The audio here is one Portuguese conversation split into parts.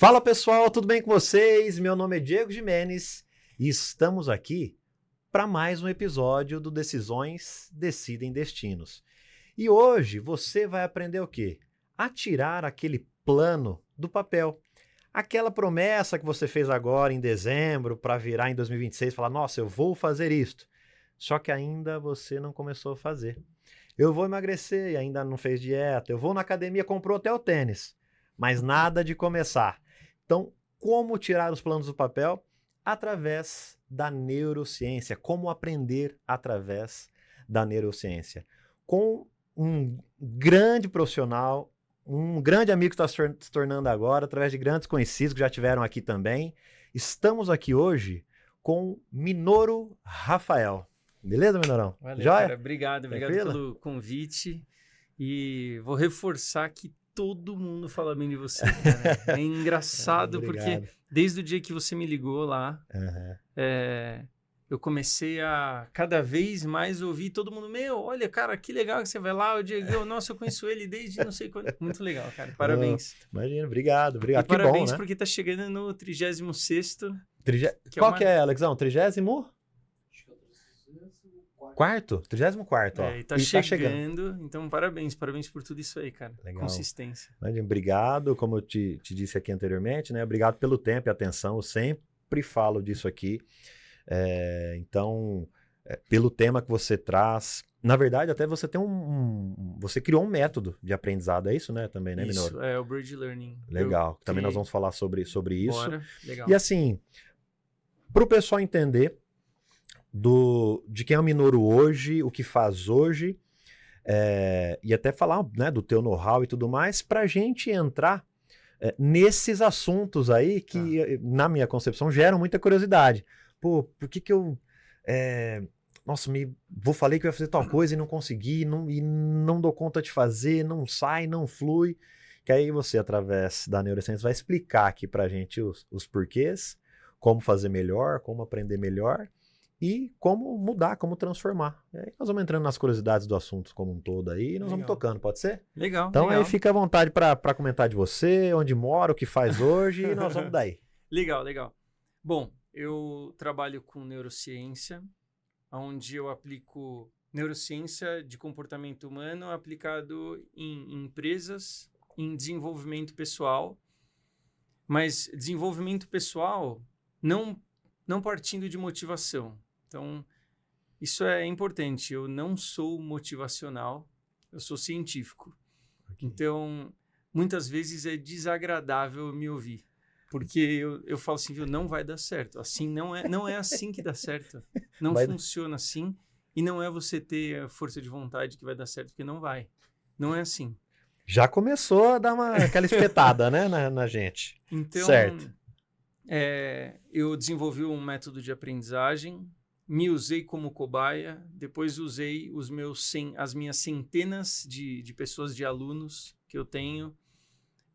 Fala pessoal, tudo bem com vocês? Meu nome é Diego Jimenez e estamos aqui para mais um episódio do Decisões Decidem Destinos. E hoje você vai aprender o quê? A tirar aquele plano do papel. Aquela promessa que você fez agora em dezembro para virar em 2026 e falar, nossa, eu vou fazer isto. Só que ainda você não começou a fazer. Eu vou emagrecer e ainda não fez dieta. Eu vou na academia, comprou até o tênis, mas nada de começar. Então, como tirar os planos do papel? Através da neurociência. Como aprender através da neurociência. Com um grande profissional, um grande amigo que está se tornando agora, através de grandes conhecidos que já tiveram aqui também. Estamos aqui hoje com Minoru Rafael. Beleza, Minorão? Valeu, Joia? cara. Obrigado pelo convite. E vou reforçar que todo mundo fala bem de você, cara. É engraçado porque desde o dia que você me ligou lá, eu comecei a cada vez mais ouvir todo mundo, olha, cara, que legal que você vai lá, o Diego, nossa, eu conheço ele desde não sei quando. Muito legal, cara. Parabéns. Imagina, obrigado. E que parabéns bom, né? porque tá chegando no 36º. Qual que é, Alexão? 30º? Quarto? 34º, ó. E tá chegando. Então, parabéns por tudo isso aí, cara. Legal. Consistência. Obrigado, como eu te disse aqui anteriormente, né? Obrigado pelo tempo e atenção. Eu sempre falo disso aqui. Então, pelo tema que você traz. Na verdade, até você tem você criou um método de aprendizado, é isso, né? Também, né, Minoru? Isso, é o Bridge Learning. Legal. Também nós vamos falar sobre isso. Bora. Legal. E assim, para o pessoal entender de quem é o Minoru hoje, o que faz hoje, e até falar, né, do teu know-how e tudo mais, para a gente entrar nesses assuntos aí que, na minha concepção, geram muita curiosidade. Pô, por que eu... nossa, falei que eu ia fazer tal coisa e não consegui, e não dou conta de fazer, não sai, não flui. Que aí você, através da neurociência, vai explicar aqui pra gente os porquês, como fazer melhor, como aprender melhor, e como mudar, como transformar. E aí nós vamos entrando nas curiosidades do assunto como um todo aí e nós vamos tocando, pode ser? Legal. Então legal. Aí fica à vontade para comentar de você, onde mora, o que faz hoje e nós vamos daí. Legal. Bom, eu trabalho com neurociência, onde eu aplico neurociência de comportamento humano aplicado em empresas, em desenvolvimento pessoal, mas desenvolvimento pessoal não partindo de motivação. Então, isso é importante. Eu não sou motivacional, eu sou científico. Okay. Então, muitas vezes é desagradável me ouvir. Porque eu falo assim, viu, não vai dar certo. Assim não é assim que dá certo. Não funciona assim. E não é você ter a força de vontade que vai dar certo, porque não vai. Não é assim. Já começou a dar aquela espetada, né, na gente. Então, certo. Eu desenvolvi um método de aprendizagem, me usei como cobaia, depois usei as minhas centenas de pessoas, de alunos que eu tenho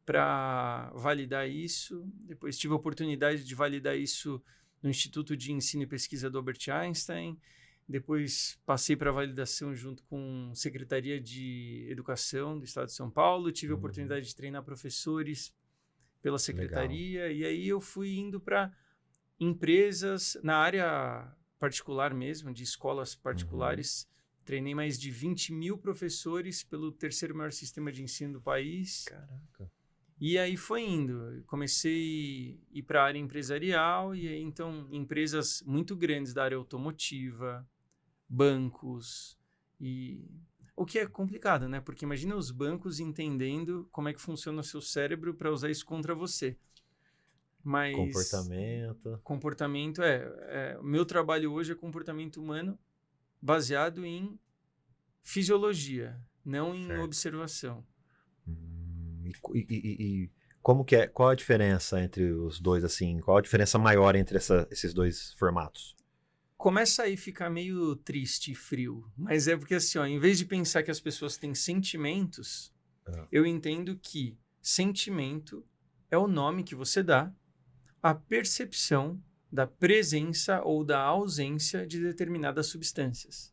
para validar isso. Depois tive a oportunidade de validar isso no Instituto de Ensino e Pesquisa do Albert Einstein. Depois passei para validação junto com a Secretaria de Educação do Estado de São Paulo. Tive a oportunidade de treinar professores pela secretaria. Legal. E aí eu fui indo para empresas na área particular mesmo, de escolas particulares. Treinei mais de 20 mil professores pelo terceiro maior sistema de ensino do país. Caraca. E aí foi indo. Comecei a ir para a área empresarial e aí então empresas muito grandes da área automotiva, bancos e... O que é complicado, né? Porque imagina os bancos entendendo como é que funciona o seu cérebro para usar isso contra você. Mas... Comportamento o meu trabalho hoje é comportamento humano baseado em fisiologia, não em observação. E como que é? Qual a diferença entre os dois, assim? Qual a diferença maior entre esses dois formatos? Começa aí a ficar meio triste e frio, mas é porque assim, em vez de pensar que as pessoas têm sentimentos, eu entendo que sentimento é o nome que você dá à percepção da presença ou da ausência de determinadas substâncias.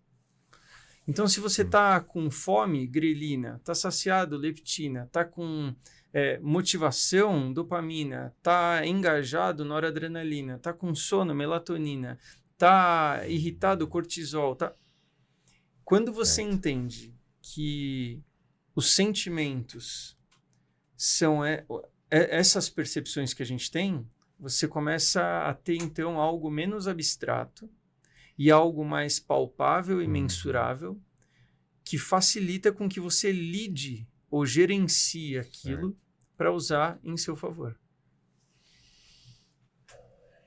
Então, se você está com fome, grelina, está saciado, leptina, está com motivação, dopamina, está engajado, noradrenalina, está com sono, melatonina, está irritado, cortisol. Quando você entende que os sentimentos são essas percepções que a gente tem, você começa a ter, então, algo menos abstrato e algo mais palpável e mensurável, que facilita com que você lide ou gerencie aquilo para usar em seu favor.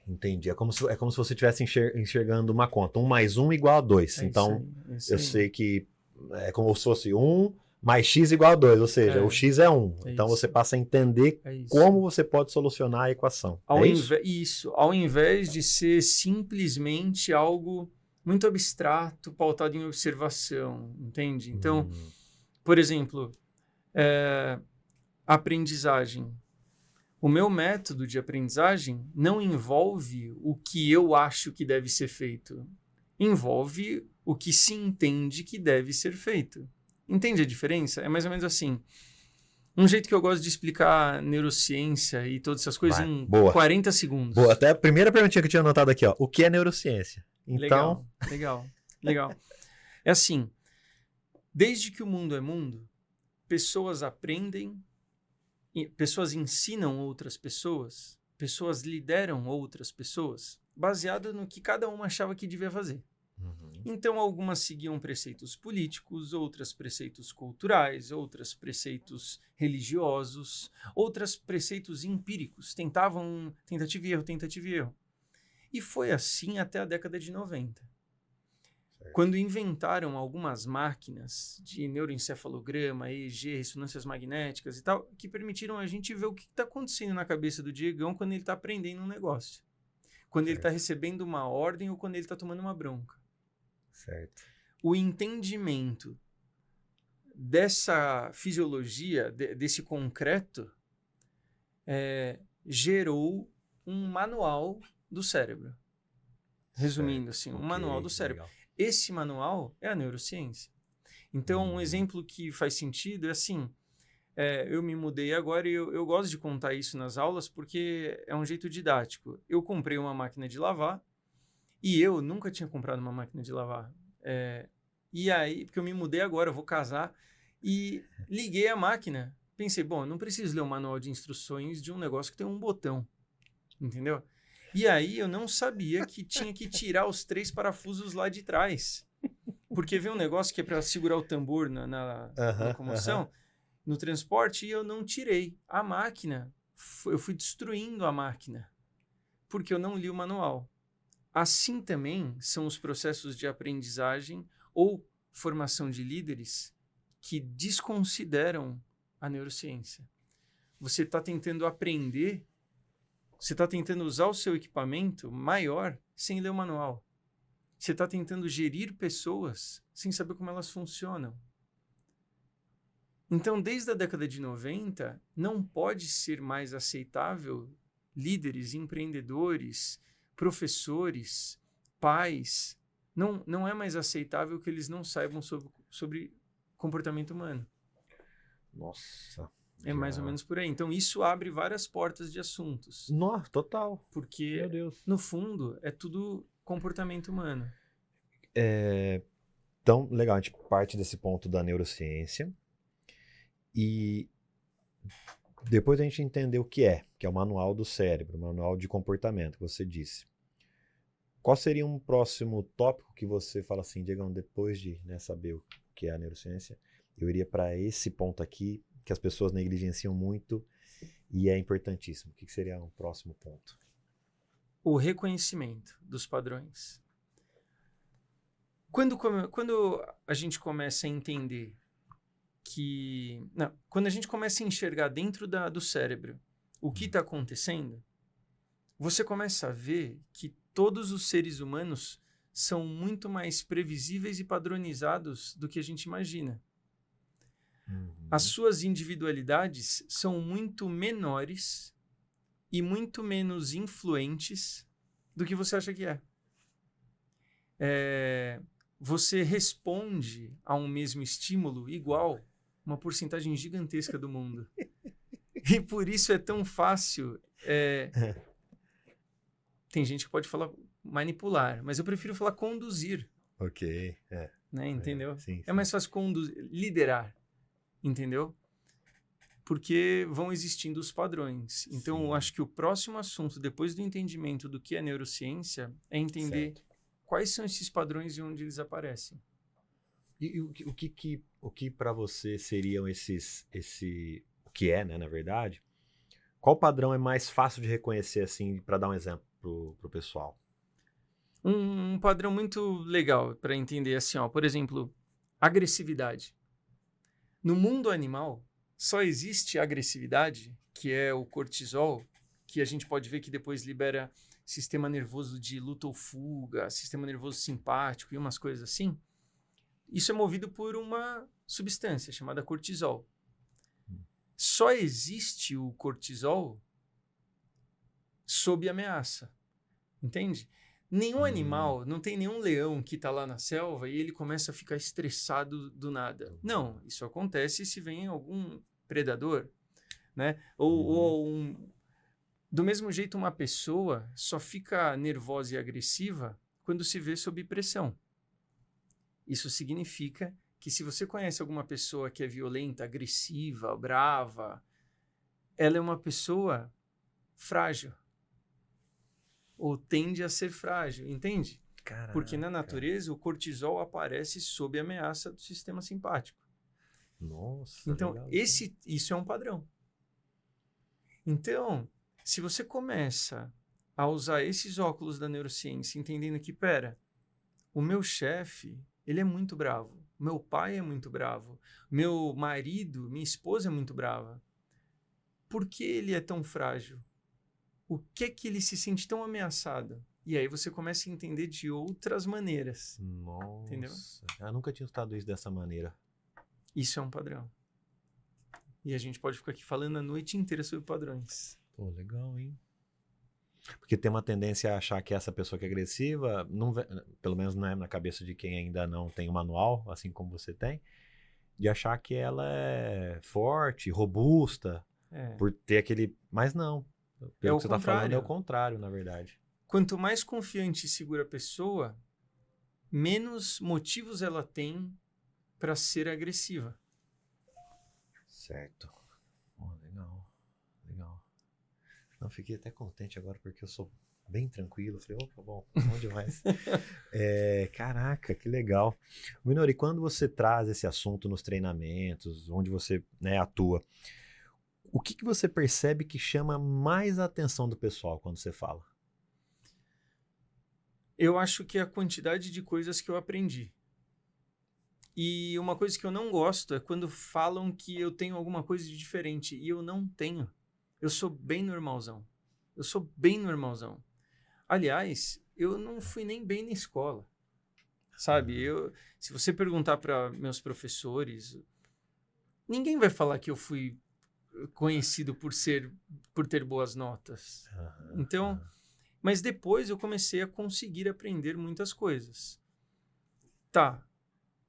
Entendi. É como se você estivesse enxergando uma conta. 1 mais 1 igual a 2. Então, eu sei que é como se fosse 1 mais x igual a 2. Ou seja, o x é 1. Então, você passa a entender como você pode solucionar a equação. Isso. Ao invés de ser simplesmente algo muito abstrato, pautado em observação, entende? Então, por exemplo, aprendizagem. O meu método de aprendizagem não envolve o que eu acho que deve ser feito. Envolve o que se entende que deve ser feito. Entende a diferença? É mais ou menos assim. Um jeito que eu gosto de explicar neurociência e todas essas coisas em 40 segundos. Boa. Até a primeira perguntinha que eu tinha anotado aqui, ó. O que é neurociência? Então... Legal. É assim, desde que o mundo é mundo, pessoas aprendem, pessoas ensinam outras pessoas lideram outras pessoas, baseado no que cada uma achava que devia fazer. Então, algumas seguiam preceitos políticos, outras preceitos culturais, outras preceitos religiosos, outras preceitos empíricos. Tentavam tentativa e erro. E foi assim até a década de 90. Quando inventaram algumas máquinas de neuroencefalograma, EEG, ressonâncias magnéticas e tal, que permitiram a gente ver o que está acontecendo na cabeça do Diegão quando ele está aprendendo um negócio. Quando ele está recebendo uma ordem ou quando ele está tomando uma bronca. Certo. O entendimento dessa fisiologia, desse concreto, gerou um manual do cérebro. Resumindo assim, um manual do cérebro. Legal. Esse manual é a neurociência. Então, um exemplo que faz sentido é assim, eu me mudei agora e eu gosto de contar isso nas aulas porque é um jeito didático. Eu comprei uma máquina de lavar e eu nunca tinha comprado uma máquina de lavar. E aí, porque eu me mudei agora, eu vou casar e liguei a máquina. Pensei, bom, eu não preciso ler o manual de instruções de um negócio que tem um botão, entendeu? E aí eu não sabia que tinha que tirar os 3 parafusos lá de trás. Porque vem um negócio que é para segurar o tambor na locomoção, no transporte, e eu não tirei. A máquina, eu fui destruindo a máquina, porque eu não li o manual. Assim também são os processos de aprendizagem ou formação de líderes que desconsideram a neurociência. Você está tentando aprender. Você está tentando usar o seu equipamento maior sem ler o manual. Você está tentando gerir pessoas sem saber como elas funcionam. Então, desde a década de 90, não pode ser mais aceitável líderes, empreendedores, professores, pais. Não é mais aceitável que eles não saibam sobre comportamento humano. Nossa... É mais ou menos por aí. Então, isso abre várias portas de assuntos. Nossa, total. Porque, meu Deus, no fundo, é tudo comportamento humano. Então, legal, a gente parte desse ponto da neurociência e depois a gente entender o que é o manual do cérebro, o manual de comportamento que você disse. Qual seria um próximo tópico que você fala assim, Diegão, depois de saber o que é a neurociência, eu iria para esse ponto aqui, que as pessoas negligenciam muito e é importantíssimo. O que seria um próximo ponto? O reconhecimento dos padrões. Quando a gente começa a entender que... Não, quando a gente começa a enxergar dentro do cérebro o que está acontecendo, você começa a ver que todos os seres humanos são muito mais previsíveis e padronizados do que a gente imagina. As suas individualidades são muito menores e muito menos influentes do que você acha que é. você responde a um mesmo estímulo igual uma porcentagem gigantesca do mundo. E por isso é tão fácil. Tem gente que pode falar manipular, mas eu prefiro falar conduzir. Ok. Né? Entendeu? Sim, É mais fácil liderar. Entendeu? Porque vão existindo os padrões. Então, eu acho que o próximo assunto, depois do entendimento do que é neurociência, é entender quais são esses padrões e onde eles aparecem. E o que para você seriam o que é, né, na verdade? Qual padrão é mais fácil de reconhecer, assim, para dar um exemplo pro pessoal? Um padrão muito legal para entender assim, ó, por exemplo, agressividade. No mundo animal, só existe agressividade, que é o cortisol, que a gente pode ver que depois libera sistema nervoso de luta ou fuga, sistema nervoso simpático e umas coisas assim. Isso é movido por uma substância chamada cortisol. Só existe o cortisol sob ameaça. Entende? Nenhum animal, não tem nenhum leão que está lá na selva e ele começa a ficar estressado do nada. Não, isso acontece se vem algum predador, né? Do mesmo jeito, uma pessoa só fica nervosa e agressiva quando se vê sob pressão. Isso significa que se você conhece alguma pessoa que é violenta, agressiva, brava, ela é uma pessoa frágil. Ou tende a ser frágil, entende? Caraca. Porque na natureza o cortisol aparece sob ameaça do sistema simpático. Nossa. Então, legal. isso é um padrão. Então, se você começa a usar esses óculos da neurociência, entendendo que, o meu chefe, ele é muito bravo, meu pai é muito bravo, meu marido, minha esposa é muito brava. Por que ele é tão frágil? O que é que ele se sente tão ameaçado? E aí você começa a entender de outras maneiras. Nossa. Entendeu? Eu nunca tinha escutado isso dessa maneira. Isso é um padrão. E a gente pode ficar aqui falando a noite inteira sobre padrões. Pô, legal, hein? Porque tem uma tendência a achar que essa pessoa que é agressiva, pelo menos não é na cabeça de quem ainda não tem o manual, assim como você tem, de achar que ela é forte, robusta, por ter aquele... Mas não. Pelo que você está falando, é o contrário, na verdade. Quanto mais confiante e segura a pessoa, menos motivos ela tem para ser agressiva. Certo. Oh, legal. Legal. Não, fiquei até contente agora porque eu sou bem tranquilo. Falei, opa, bom, onde mais? Caraca, que legal. Minoru, e quando você traz esse assunto nos treinamentos, onde você, né, atua, o que você percebe que chama mais a atenção do pessoal quando você fala? Eu acho que é a quantidade de coisas que eu aprendi. E uma coisa que eu não gosto é quando falam que eu tenho alguma coisa de diferente. E eu não tenho. Eu sou bem normalzão. Aliás, eu não fui nem bem na escola. Sabe? Se você perguntar para meus professores, ninguém vai falar que eu fui conhecido por ter boas notas. Então, mas depois eu comecei a conseguir aprender muitas coisas. Tá.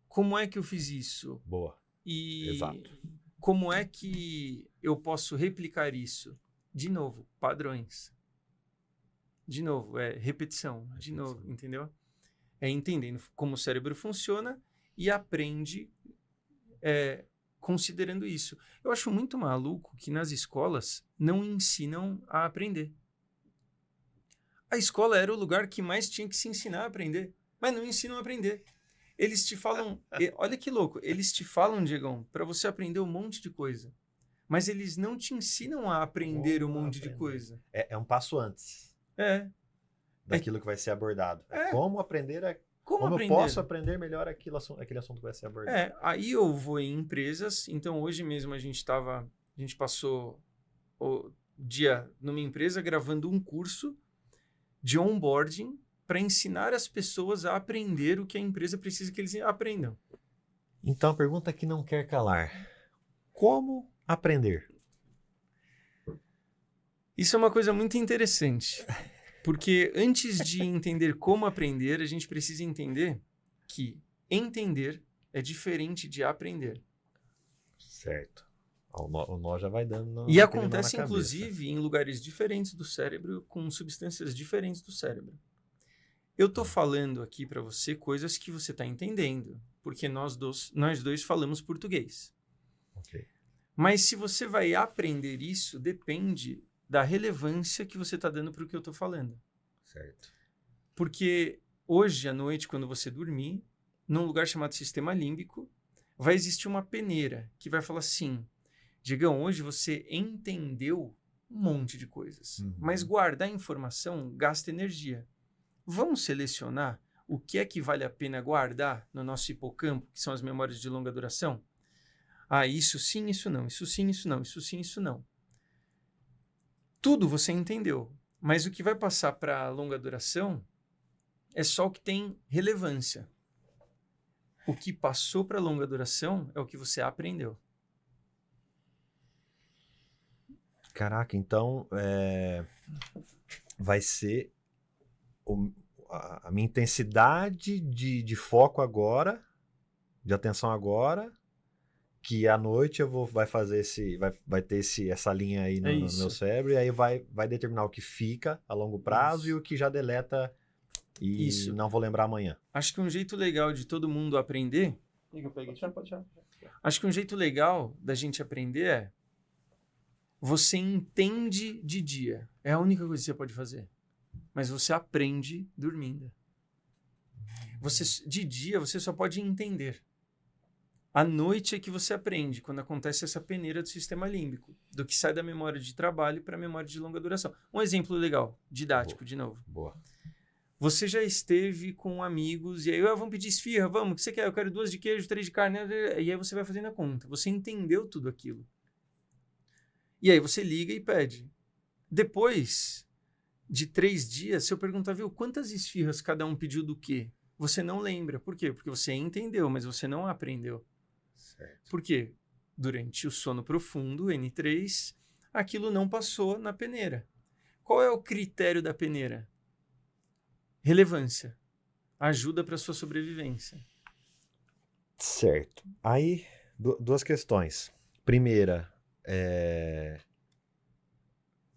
Como é que eu fiz isso? Boa. E exato. Como é que eu posso replicar isso? De novo, padrões. De novo, repetição. De novo, entendeu? É entendendo como o cérebro funciona e aprende considerando isso. Eu acho muito maluco que nas escolas não ensinam a aprender. A escola era o lugar que mais tinha que se ensinar a aprender, mas não ensinam a aprender. Eles te falam, olha que louco, eles te falam, Diegão, para você aprender um monte de coisa, mas eles não te ensinam a aprender um monte de coisa. É um passo antes. Daquilo que vai ser abordado. Como aprender Como eu posso aprender melhor aquele assunto que vai ser abordado. Aí eu vou em empresas. Então, hoje mesmo a gente passou o dia numa empresa gravando um curso de onboarding para ensinar as pessoas a aprender o que a empresa precisa que eles aprendam. Então, a pergunta que não quer calar. Como aprender? Isso é uma coisa muito interessante. Porque antes de entender como aprender, a gente precisa entender que entender é diferente de aprender. Certo. O nó já vai dando. E acontece, inclusive, em lugares diferentes do cérebro, com substâncias diferentes do cérebro. Eu estou falando aqui para você coisas que você está entendendo, porque nós dois falamos português. Ok. Mas se você vai aprender isso, depende da relevância que você está dando para o que eu estou falando. Certo. Porque hoje à noite, quando você dormir, num lugar chamado sistema límbico, vai existir uma peneira que vai falar assim: Diegão, hoje você entendeu um monte de coisas, mas guardar informação gasta energia. Vamos selecionar o que é que vale a pena guardar no nosso hipocampo, que são as memórias de longa duração? Ah, isso sim, isso não, isso sim, isso não, isso sim, isso não. Tudo você entendeu, mas o que vai passar para longa duração é só o que tem relevância. O que passou para longa duração é o que você aprendeu. Caraca, então vai ser a minha intensidade de foco agora, de atenção agora, que à noite vai ter essa linha aí no meu cérebro, e aí vai determinar o que fica a longo prazo e o que já deleta e não vou lembrar amanhã. Acho que um jeito legal de todo mundo aprender... Acho que um jeito legal da gente aprender é: você entende de dia. É a única coisa que você pode fazer. Mas você aprende dormindo. De dia, você só pode entender. À noite é que você aprende, quando acontece essa peneira do sistema límbico, do que sai da memória de trabalho para a memória de longa duração. Um exemplo legal, didático, de novo. Boa. Você já esteve com amigos e aí, vamos pedir esfirra, vamos, o que você quer? Eu quero 2 de queijo, 3 de carne. E aí você vai fazendo a conta. Você entendeu tudo aquilo. E aí você liga e pede. Depois de 3 dias, se eu perguntar, viu, quantas esfirras cada um pediu do quê? Você não lembra. Por quê? Porque você entendeu, mas você não aprendeu. Certo. Por quê? Durante o sono profundo, N3, aquilo não passou na peneira. Qual é o critério da peneira? Relevância. Ajuda para sua sobrevivência. Certo. Aí, 2 questões. Primeira,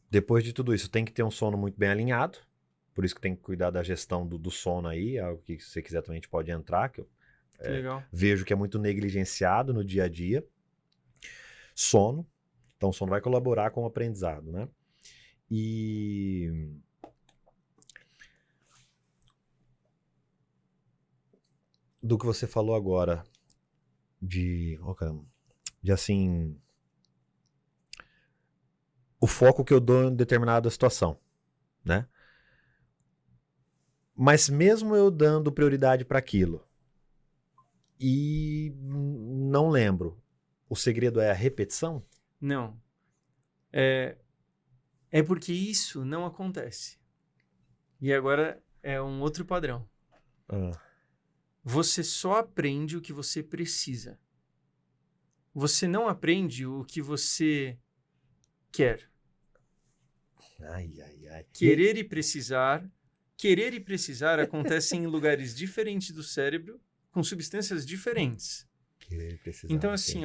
depois de tudo isso, tem que ter um sono muito bem alinhado. Por isso que tem que cuidar da gestão do sono aí. Algo que se você quiser também a gente pode entrar, que eu legal. Vejo que é muito negligenciado no dia a dia. Sono. Então, o sono vai colaborar com o aprendizado, né? E... do que você falou agora, de assim... o foco que eu dou em determinada situação, né? Mas mesmo eu dando prioridade para aquilo e não lembro, o segredo é a repetição? Não. É porque isso não acontece. E agora é um outro padrão. Você só aprende o que você precisa. Você não aprende o que você quer. Querer e precisar acontecem em lugares diferentes do cérebro, com substâncias diferentes. Querer e precisar. Então, assim,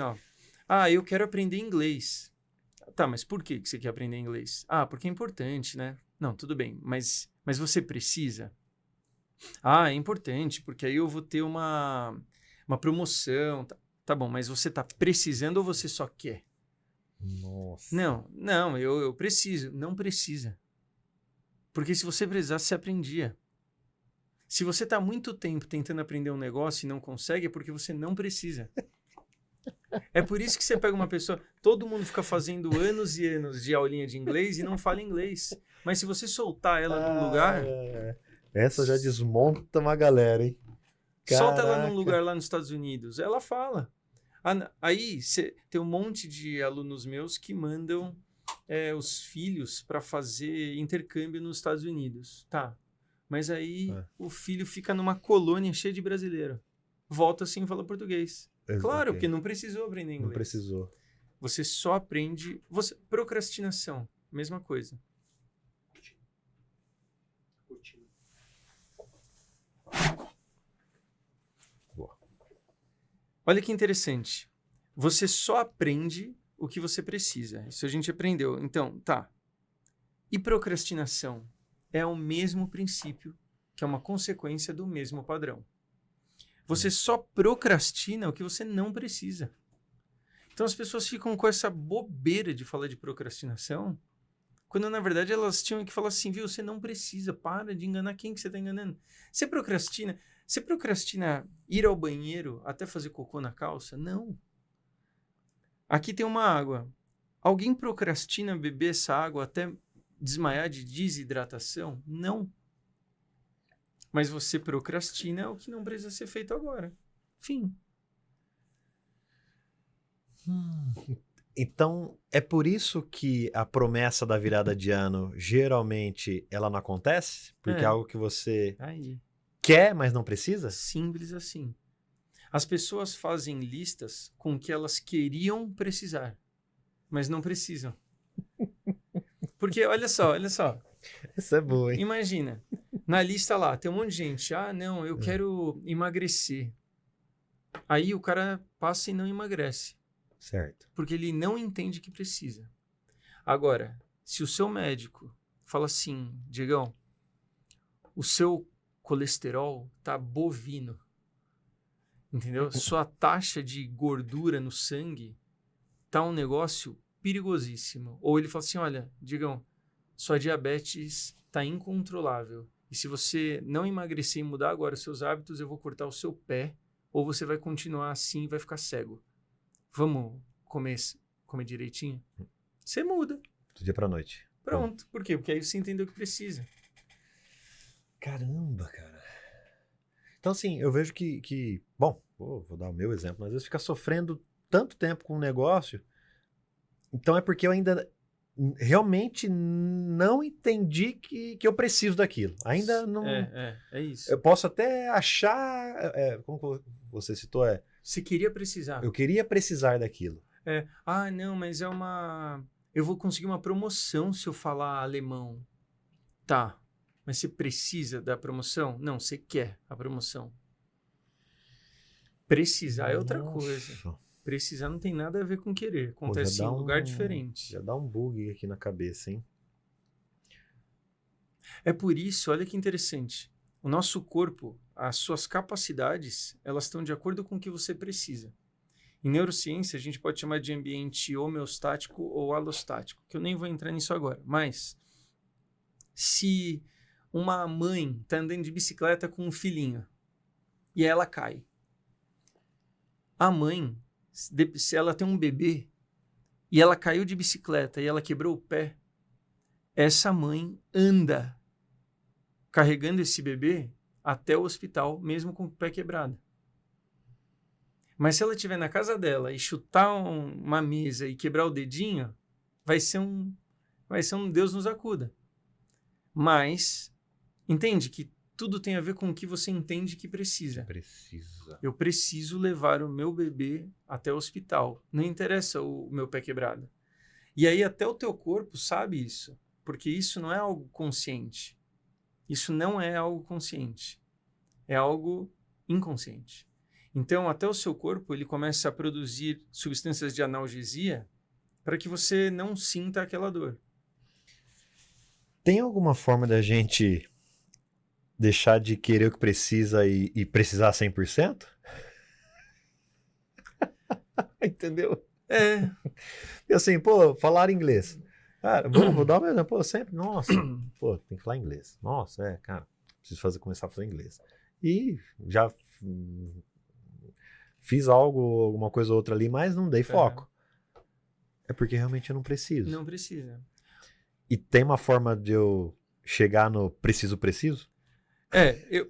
eu quero aprender inglês. Tá, mas por que você quer aprender inglês? Ah, porque é importante, né? Não, tudo bem, mas você precisa? Ah, é importante, porque aí eu vou ter uma promoção. Tá bom, mas você tá precisando ou você só quer? Nossa. Não, eu preciso. Não precisa. Porque se você precisasse, você aprendia. Se você está muito tempo tentando aprender um negócio e não consegue, é porque você não precisa. É por isso que você pega uma pessoa... Todo mundo fica fazendo anos e anos de aulinha de inglês e não fala inglês. Mas se você soltar ela num lugar... Essa já desmonta uma galera, hein? Solta ela num lugar lá nos Estados Unidos. Ela fala. Aí tem um monte de alunos meus que mandam os filhos para fazer intercâmbio nos Estados Unidos. Tá. Mas aí o filho fica numa colônia cheia de brasileiro. Volta assim e fala português. Claro, porque não precisou aprender inglês. Não precisou. Você só aprende... Procrastinação, mesma coisa. Olha que interessante. Você só aprende o que você precisa. Isso a gente aprendeu. Então, tá. E procrastinação é o mesmo princípio, que é uma consequência do mesmo padrão. Você só procrastina o que você não precisa. Então as pessoas ficam com essa bobeira de falar de procrastinação, quando na verdade elas tinham que falar assim, viu, você não precisa, para de enganar quem que você está enganando. Você procrastina ir ao banheiro até fazer cocô na calça? Não. Aqui tem uma água. Alguém procrastina beber essa água até desmaiar de desidratação? Não. Mas você procrastina o que não precisa ser feito agora. Fim. Então, é por isso que a promessa da virada de ano, geralmente, ela não acontece? Porque é algo que você Aí. quer, mas não precisa? Simples assim. As pessoas fazem listas com o que elas queriam precisar, mas não precisam. Porque, olha só. Isso é boa, hein? Imagina, na lista lá, tem um monte de gente. Ah, não, eu quero emagrecer. Aí o cara passa e não emagrece. Certo. Porque ele não entende que precisa. Agora, se o seu médico fala assim, Diegão, o seu colesterol tá bovino, entendeu? Sua taxa de gordura no sangue tá um negócio perigosíssimo. Ou ele fala assim, olha, Diegão, sua diabetes tá incontrolável. E se você não emagrecer e mudar agora os seus hábitos, eu vou cortar o seu pé, ou você vai continuar assim e vai ficar cego. Vamos comer direitinho? Você muda. Do dia pra noite. Pronto. Por quê? Porque aí você entendeu o que precisa. Caramba, cara. Então, assim, eu vejo que bom, vou dar o meu exemplo, mas às vezes fica sofrendo tanto tempo com um negócio, então é porque eu ainda realmente não entendi que eu preciso daquilo. Ainda não... É isso. Eu posso até achar... como você citou, Você queria precisar. eu queria precisar daquilo. Ah, não, mas eu vou conseguir uma promoção se eu falar alemão. Tá, mas você precisa da promoção? Não, você quer a promoção. Precisar é outra coisa. Precisar não tem nada a ver com querer. Acontece em lugar diferente. Já dá um bug aqui na cabeça, hein? É por isso, olha que interessante. O nosso corpo, as suas capacidades, elas estão de acordo com o que você precisa. Em neurociência, a gente pode chamar de ambiente homeostático ou alostático, que eu nem vou entrar nisso agora. Mas, se uma mãe está andando de bicicleta com um filhinho e ela cai, a mãe, se ela tem um bebê e ela caiu de bicicleta e ela quebrou o pé, essa mãe anda carregando esse bebê até o hospital, mesmo com o pé quebrado. Mas se ela estiver na casa dela e chutar uma mesa e quebrar o dedinho, vai ser um Deus nos acuda. Mas entende que tudo tem a ver com o que você entende que precisa. Eu preciso levar o meu bebê até o hospital. Não interessa o meu pé quebrado. E aí até o teu corpo sabe isso, porque isso não é algo consciente. Isso não é algo consciente. É algo inconsciente. Então, até o seu corpo, ele começa a produzir substâncias de analgesia para que você não sinta aquela dor. Tem alguma forma da gente deixar de querer o que precisa e precisar 100%? Entendeu? E assim, falar inglês. Cara, vou dar uma exemplo, sempre, nossa, tem que falar inglês. Nossa, cara, preciso começar a fazer inglês. E já fiz alguma coisa ou outra ali, mas não dei foco. É porque realmente eu não preciso. Não precisa. E tem uma forma de eu chegar no preciso?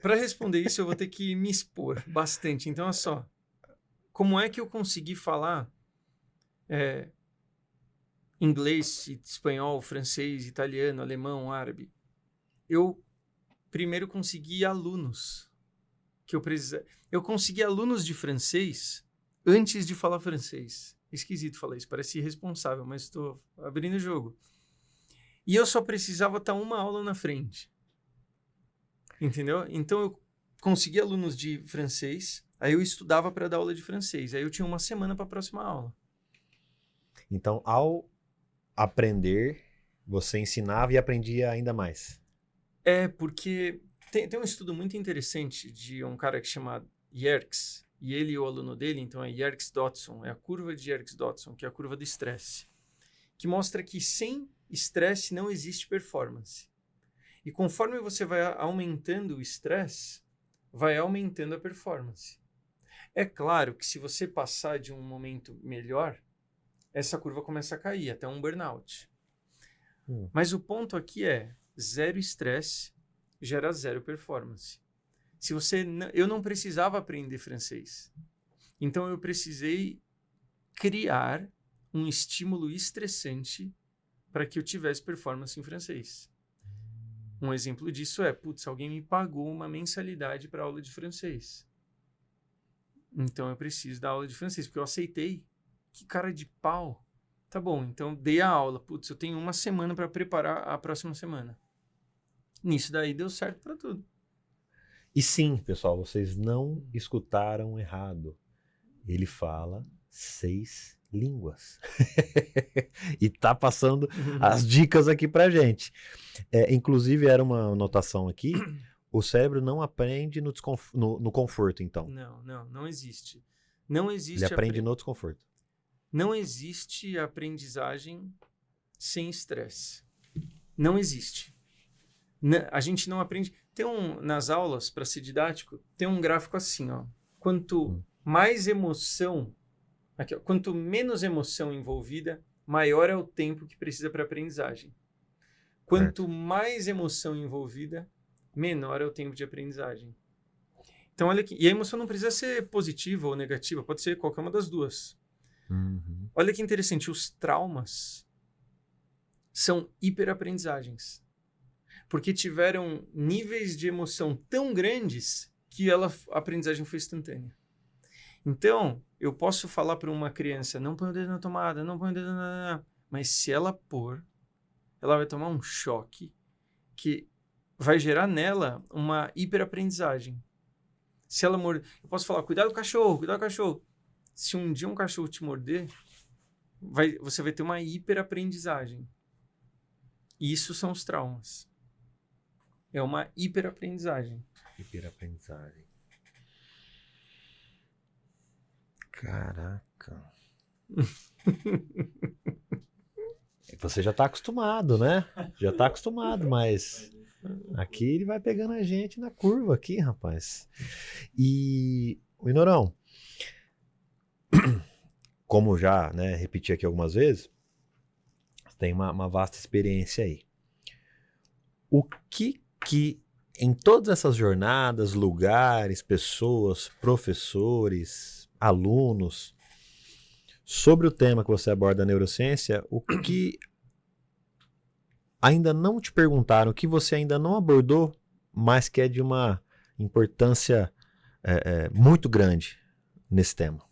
Para responder isso, eu vou ter que me expor bastante. Então, olha só. Como é que eu consegui falar inglês, espanhol, francês, italiano, alemão, árabe? Eu primeiro consegui alunos que eu precisava. Eu consegui alunos de francês antes de falar francês. Esquisito falar isso, parece irresponsável, mas estou abrindo o jogo. E eu só precisava estar uma aula na frente. Entendeu? Então, consegui alunos de francês, aí eu estudava para dar aula de francês. Aí eu tinha uma semana para a próxima aula. Então, ao aprender, você ensinava e aprendia ainda mais. Porque tem um estudo muito interessante de um cara que chama Yerkes, e ele e o aluno dele, então é Yerkes-Dodson, é a curva de Yerkes-Dodson, que é a curva do estresse, que mostra que sem estresse não existe performance. E conforme você vai aumentando o estresse, vai aumentando a performance. É claro que se você passar de um momento melhor, essa curva começa a cair, até um burnout. Mas o ponto aqui é, zero estresse gera zero performance. Eu não precisava aprender francês. Então eu precisei criar um estímulo estressante para que eu tivesse performance em francês. Um exemplo disso é, alguém me pagou uma mensalidade para aula de francês. Então eu preciso dar aula de francês, porque eu aceitei. Que cara de pau. Tá bom, então dei a aula. Eu tenho uma semana para preparar a próxima semana. Nisso daí deu certo para tudo. E sim, pessoal, vocês não escutaram errado. Ele fala 6 línguas. E tá passando as dicas aqui pra gente. Inclusive, era uma anotação aqui. O cérebro não aprende no conforto, então. Não existe. Não existe. Ele aprende no desconforto. Não existe aprendizagem sem estresse. Não existe. A gente não aprende... nas aulas, para ser didático, tem um gráfico assim, ó. Quanto mais emoção, aqui, ó, quanto menos emoção envolvida, maior é o tempo que precisa para aprendizagem. Quanto mais emoção envolvida, menor é o tempo de aprendizagem. Então, olha aqui. E a emoção não precisa ser positiva ou negativa, pode ser qualquer uma das duas. Olha que interessante, os traumas são hiperaprendizagens. Porque tiveram níveis de emoção tão grandes que a aprendizagem foi instantânea. Então, eu posso falar para uma criança, não põe o dedo na tomada, não põe o dedo na... Mas se ela pôr, ela vai tomar um choque que vai gerar nela uma hiperaprendizagem. Se ela morder... Eu posso falar, cuidado com o cachorro, cuidado com o cachorro. Se um dia um cachorro te morder, você vai ter uma hiperaprendizagem. Isso são os traumas. É uma hiperaprendizagem. Hiperaprendizagem. Caraca. Você já tá acostumado, né? Já tá acostumado, mas aqui ele vai pegando a gente na curva aqui, rapaz. E o Inorão, como já, né, repeti aqui algumas vezes, tem uma vasta experiência aí. O que em todas essas jornadas, lugares, pessoas, professores, alunos, sobre o tema que você aborda da neurociência, o que ainda não te perguntaram, o que você ainda não abordou, mas que é de uma importância muito grande nesse tema?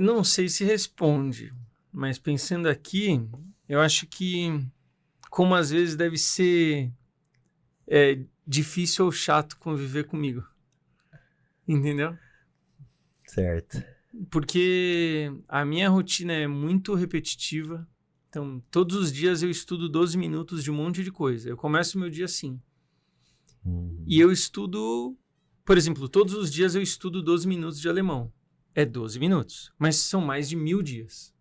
Não sei se responde, mas pensando aqui, eu acho que, como às vezes deve ser difícil ou chato conviver comigo. Entendeu? Certo. Porque a minha rotina é muito repetitiva. Então, todos os dias eu estudo 12 minutos de um monte de coisa. Eu começo o meu dia assim. E eu estudo... Por exemplo, todos os dias eu estudo 12 minutos de alemão. É 12 minutos. Mas são mais de 1000 dias.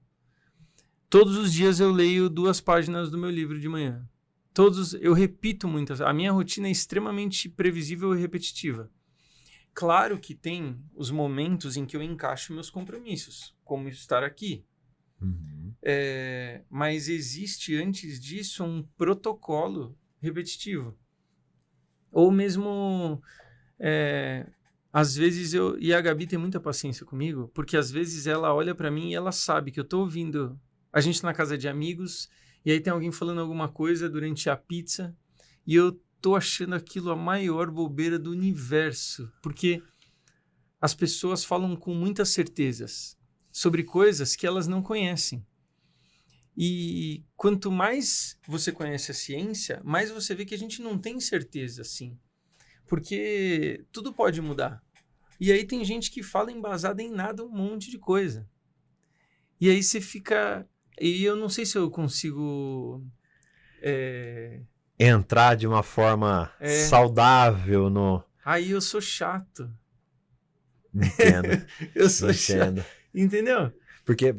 Todos os dias eu leio 2 páginas do meu livro de manhã. Eu repito muitas. A minha rotina é extremamente previsível e repetitiva. Claro que tem os momentos em que eu encaixo meus compromissos, como estar aqui. Mas existe antes disso um protocolo repetitivo. Ou mesmo, às vezes e a Gabi tem muita paciência comigo, porque às vezes ela olha para mim e ela sabe que eu tô ouvindo a gente na casa de amigos, e aí tem alguém falando alguma coisa durante a pizza, e eu tô achando aquilo a maior bobeira do universo, porque as pessoas falam com muitas certezas sobre coisas que elas não conhecem. E quanto mais você conhece a ciência, mais você vê que a gente não tem certeza, assim. Porque tudo pode mudar. E aí tem gente que fala embasada em nada um monte de coisa. E aí você fica... E eu não sei se eu consigo... Entrar de uma forma saudável no... Aí eu sou chato. Entendo. Eu sou chato. Entendeu? Porque,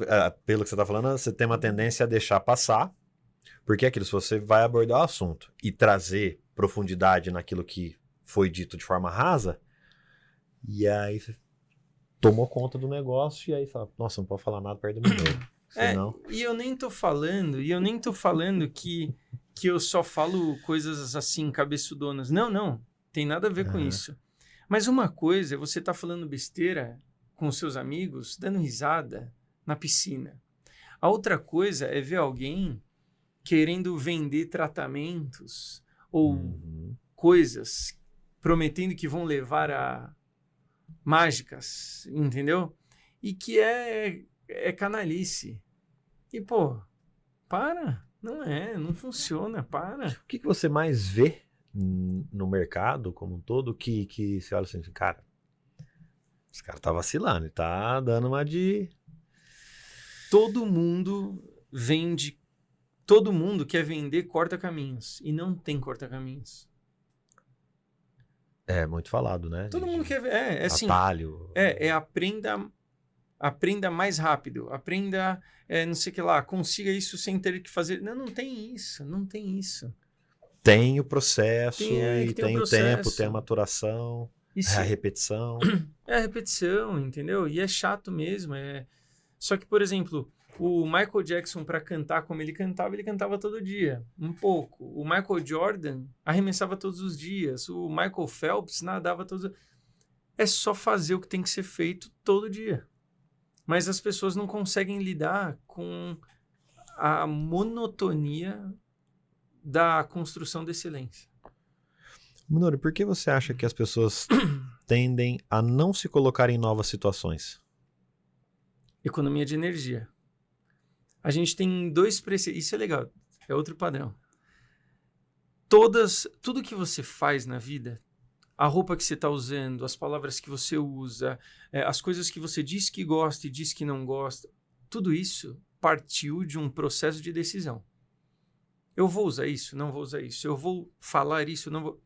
pelo que você está falando, você tem uma tendência a deixar passar. Porque é aquilo, se você vai abordar o assunto e trazer profundidade naquilo que foi dito de forma rasa, e aí você tomou conta do negócio e aí fala, nossa, não pode falar nada perto do meu. Senão... E eu nem tô falando que eu só falo coisas assim, cabeçudonas. Não, tem nada a ver com isso. Mas uma coisa é você tá falando besteira com os seus amigos, dando risada na piscina. A outra coisa é ver alguém querendo vender tratamentos ou coisas, prometendo que vão levar a mágicas, entendeu? E que é canalice. E, pô, não funciona, para. O que você mais vê no mercado como um todo que você olha assim, cara, esse cara tá vacilando, tá dando uma de... Todo mundo quer vender corta-caminhos e não tem corta-caminhos. É muito falado, né? Todo mundo quer assim, atalho. aprenda mais rápido, aprenda não sei o que lá, consiga isso sem ter que fazer. Não tem isso. Tem o processo, tem o tempo, tem a maturação, a repetição. É a repetição, entendeu? E é chato mesmo. Só que, por exemplo, o Michael Jackson, para cantar como ele cantava todo dia, um pouco. O Michael Jordan arremessava todos os dias. O Michael Phelps nadava todos os dias. É só fazer o que tem que ser feito todo dia. Mas as pessoas não conseguem lidar com a monotonia da construção da excelência. Minoru, por que você acha que as pessoas tendem a não se colocar em novas situações? Economia de energia. A gente tem dois preceitos. Isso é legal. É outro padrão. Tudo que você faz na vida, a roupa que você está usando, as palavras que você usa, as coisas que você diz que gosta e diz que não gosta, tudo isso partiu de um processo de decisão. Eu vou usar isso? Não vou usar isso. Eu vou falar isso? Não vou...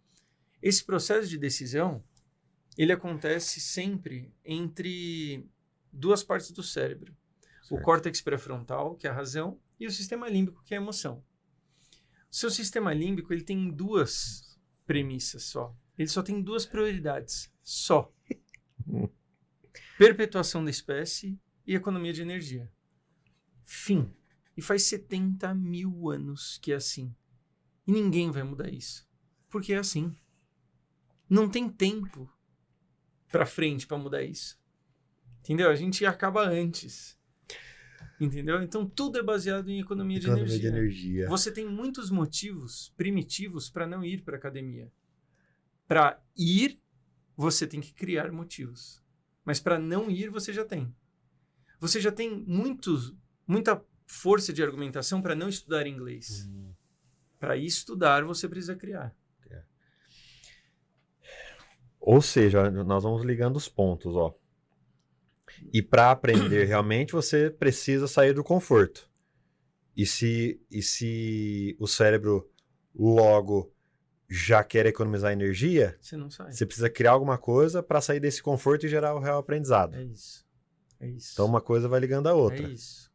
Esse processo de decisão, ele acontece sempre entre duas partes do cérebro. Certo. O córtex pré-frontal, que é a razão, e o sistema límbico, que é a emoção. O seu sistema límbico, ele tem duas premissas só. Ele só tem duas prioridades. Só. Perpetuação da espécie e economia de energia. Fim. E faz 70 mil anos que é assim. E ninguém vai mudar isso. Porque é assim. Não tem tempo pra frente pra mudar isso. Entendeu? A gente acaba antes. Entendeu? Então tudo é baseado em economia de energia. Você tem muitos motivos primitivos para não ir para academia. Para ir, você tem que criar motivos. Mas para não ir, você já tem. Você já tem muita força de argumentação para não estudar inglês. Para estudar, você precisa criar. Ou seja, nós vamos ligando os pontos, ó. E para aprender realmente, você precisa sair do conforto. E se o cérebro logo já quer economizar energia, você não sai. Você precisa criar alguma coisa para sair desse conforto e gerar o real aprendizado. É isso. Então uma coisa vai ligando a outra. É isso.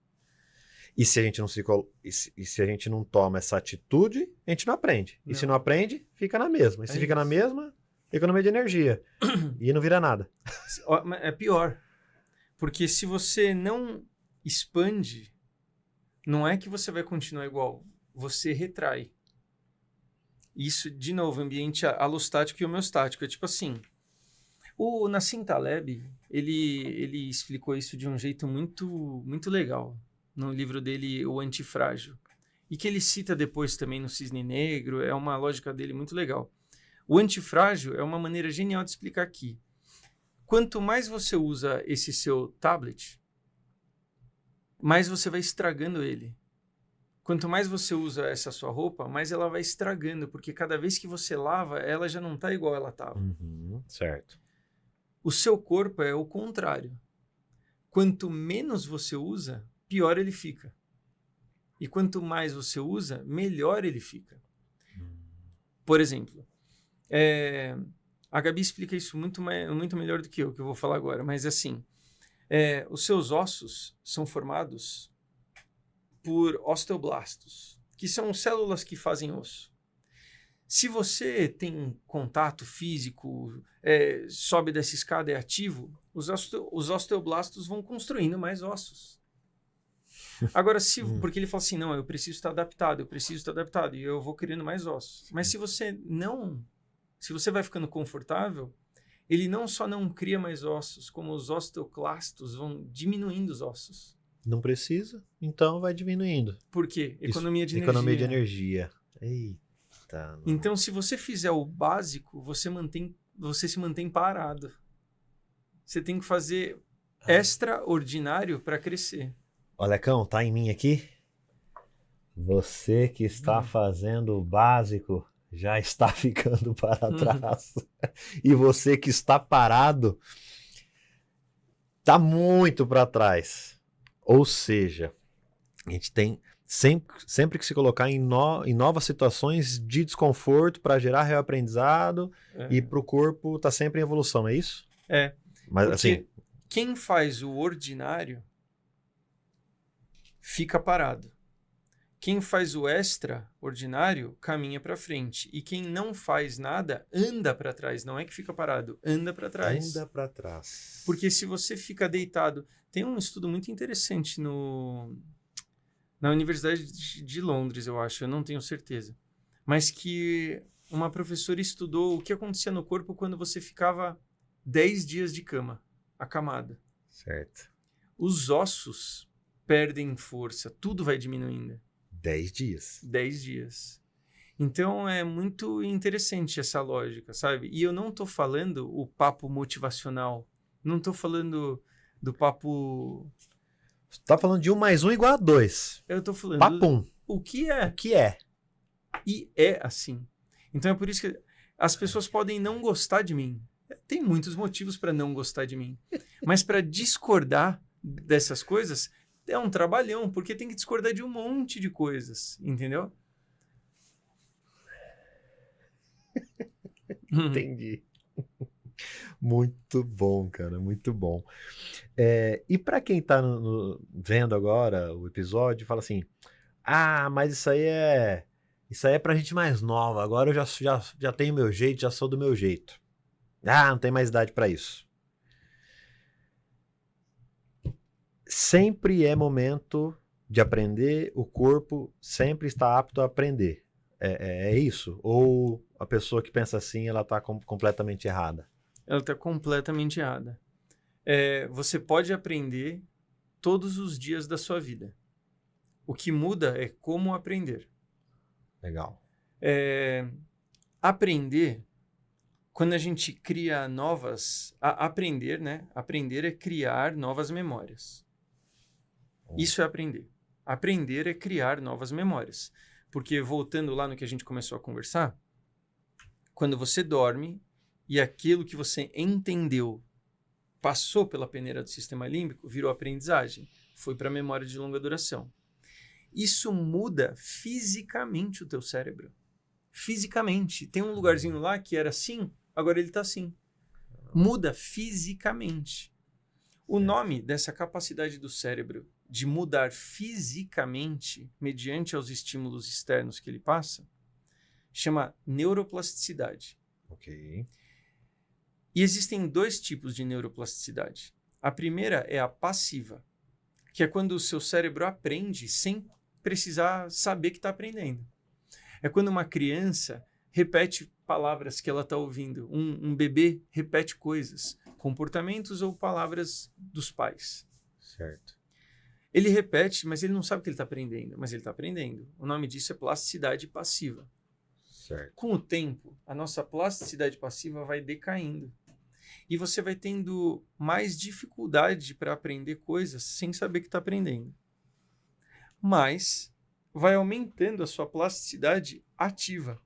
E se a gente não se a gente não toma essa atitude, a gente não aprende. E se não aprende, fica na mesma. E se fica na mesma, economia de energia. E não vira nada. É pior. Porque se você não expande, não é que você vai continuar igual. Você retrai. Isso, de novo, ambiente alostático e homeostático. É tipo assim, o Nassim Taleb, ele explicou isso de um jeito muito, muito legal no livro dele, O Antifrágil. E que ele cita depois também no Cisne Negro, é uma lógica dele muito legal. O antifrágil é uma maneira genial de explicar aqui. Quanto mais você usa esse seu tablet, mais você vai estragando ele. quanto mais você usa essa sua roupa, mais ela vai estragando, porque cada vez que você lava, ela já não tá igual ela estava. Certo. O seu corpo é o contrário. Quanto menos você usa, pior ele fica. E quanto mais você usa, melhor ele fica. Por exemplo, a Gabi explica isso muito melhor do que eu vou falar agora, mas assim, os seus ossos são formados por osteoblastos, que são células que fazem osso. Se você tem contato físico, sobe dessa escada, é ativo, os osteoblastos vão construindo mais ossos. Agora, porque ele fala assim, não, eu preciso estar adaptado, e eu vou criando mais ossos. Mas se você vai ficando confortável, ele não só não cria mais ossos, como os osteoclastos vão diminuindo os ossos. Não precisa, então vai diminuindo. Por quê? Economia de energia. Economia de energia. Eita. Então, se você fizer o básico, você se mantém parado. Você tem que fazer extraordinário para crescer. Olecão, tá em mim aqui? Você que está fazendo o básico já está ficando para trás. E você que está parado está muito para trás. Ou seja, a gente tem sempre que se colocar em novas situações de desconforto para gerar reaprendizado e para o corpo tá sempre em evolução, é isso? Mas porque assim, quem faz o ordinário fica parado. Quem faz o extraordinário caminha para frente. E quem não faz nada anda para trás. Não é que fica parado, anda para trás. Anda para trás. Porque se você fica deitado... Tem um estudo muito interessante na Universidade de Londres, eu acho. Eu não tenho certeza. Mas que uma professora estudou o que acontecia no corpo quando você ficava 10 dias de cama, acamado. Certo. Os ossos perdem força, tudo vai diminuindo. 10 dias. 10 dias. Então é muito interessante essa lógica, sabe? E eu não estou falando o papo motivacional, não estou falando do papo... Você tá falando de 1 mais 1 igual a 2. Eu estou falando Papum. o que é. O que é? E é assim. Então é por isso que as pessoas podem não gostar de mim. Tem muitos motivos para não gostar de mim. Mas para discordar dessas coisas é um trabalhão, porque tem que discordar de um monte de coisas, entendeu? Entendi. Muito bom, cara, muito bom. E para quem tá vendo agora o episódio, fala assim, mas isso aí é pra gente mais nova, agora eu já tenho meu jeito, já sou do meu jeito. Não tem mais idade para isso. Sempre é momento de aprender, o corpo sempre está apto a aprender. É isso? Ou a pessoa que pensa assim, ela está completamente errada? Ela está completamente errada. Você pode aprender todos os dias da sua vida. O que muda é como aprender. Legal. Aprender, quando a gente cria aprender, né? Aprender é criar novas memórias. Isso é aprender. Aprender é criar novas memórias. Porque, voltando lá no que a gente começou a conversar, quando você dorme e aquilo que você entendeu passou pela peneira do sistema límbico, virou aprendizagem, foi para a memória de longa duração. Isso muda fisicamente o teu cérebro. Fisicamente. Tem um lugarzinho lá que era assim, agora ele está assim. Muda fisicamente. O nome dessa capacidade do cérebro de mudar fisicamente, mediante aos estímulos externos que ele passa, chama neuroplasticidade. Ok. E existem 2 tipos de neuroplasticidade. A primeira é a passiva, que é quando o seu cérebro aprende sem precisar saber que está aprendendo. É quando uma criança repete palavras que ela está ouvindo. Um bebê repete coisas, comportamentos ou palavras dos pais. Certo. Ele repete, mas ele não sabe que ele está aprendendo, mas ele está aprendendo. O nome disso é plasticidade passiva. Certo. Com o tempo, a nossa plasticidade passiva vai decaindo. E você vai tendo mais dificuldade para aprender coisas sem saber que está aprendendo. Mas vai aumentando a sua plasticidade ativa,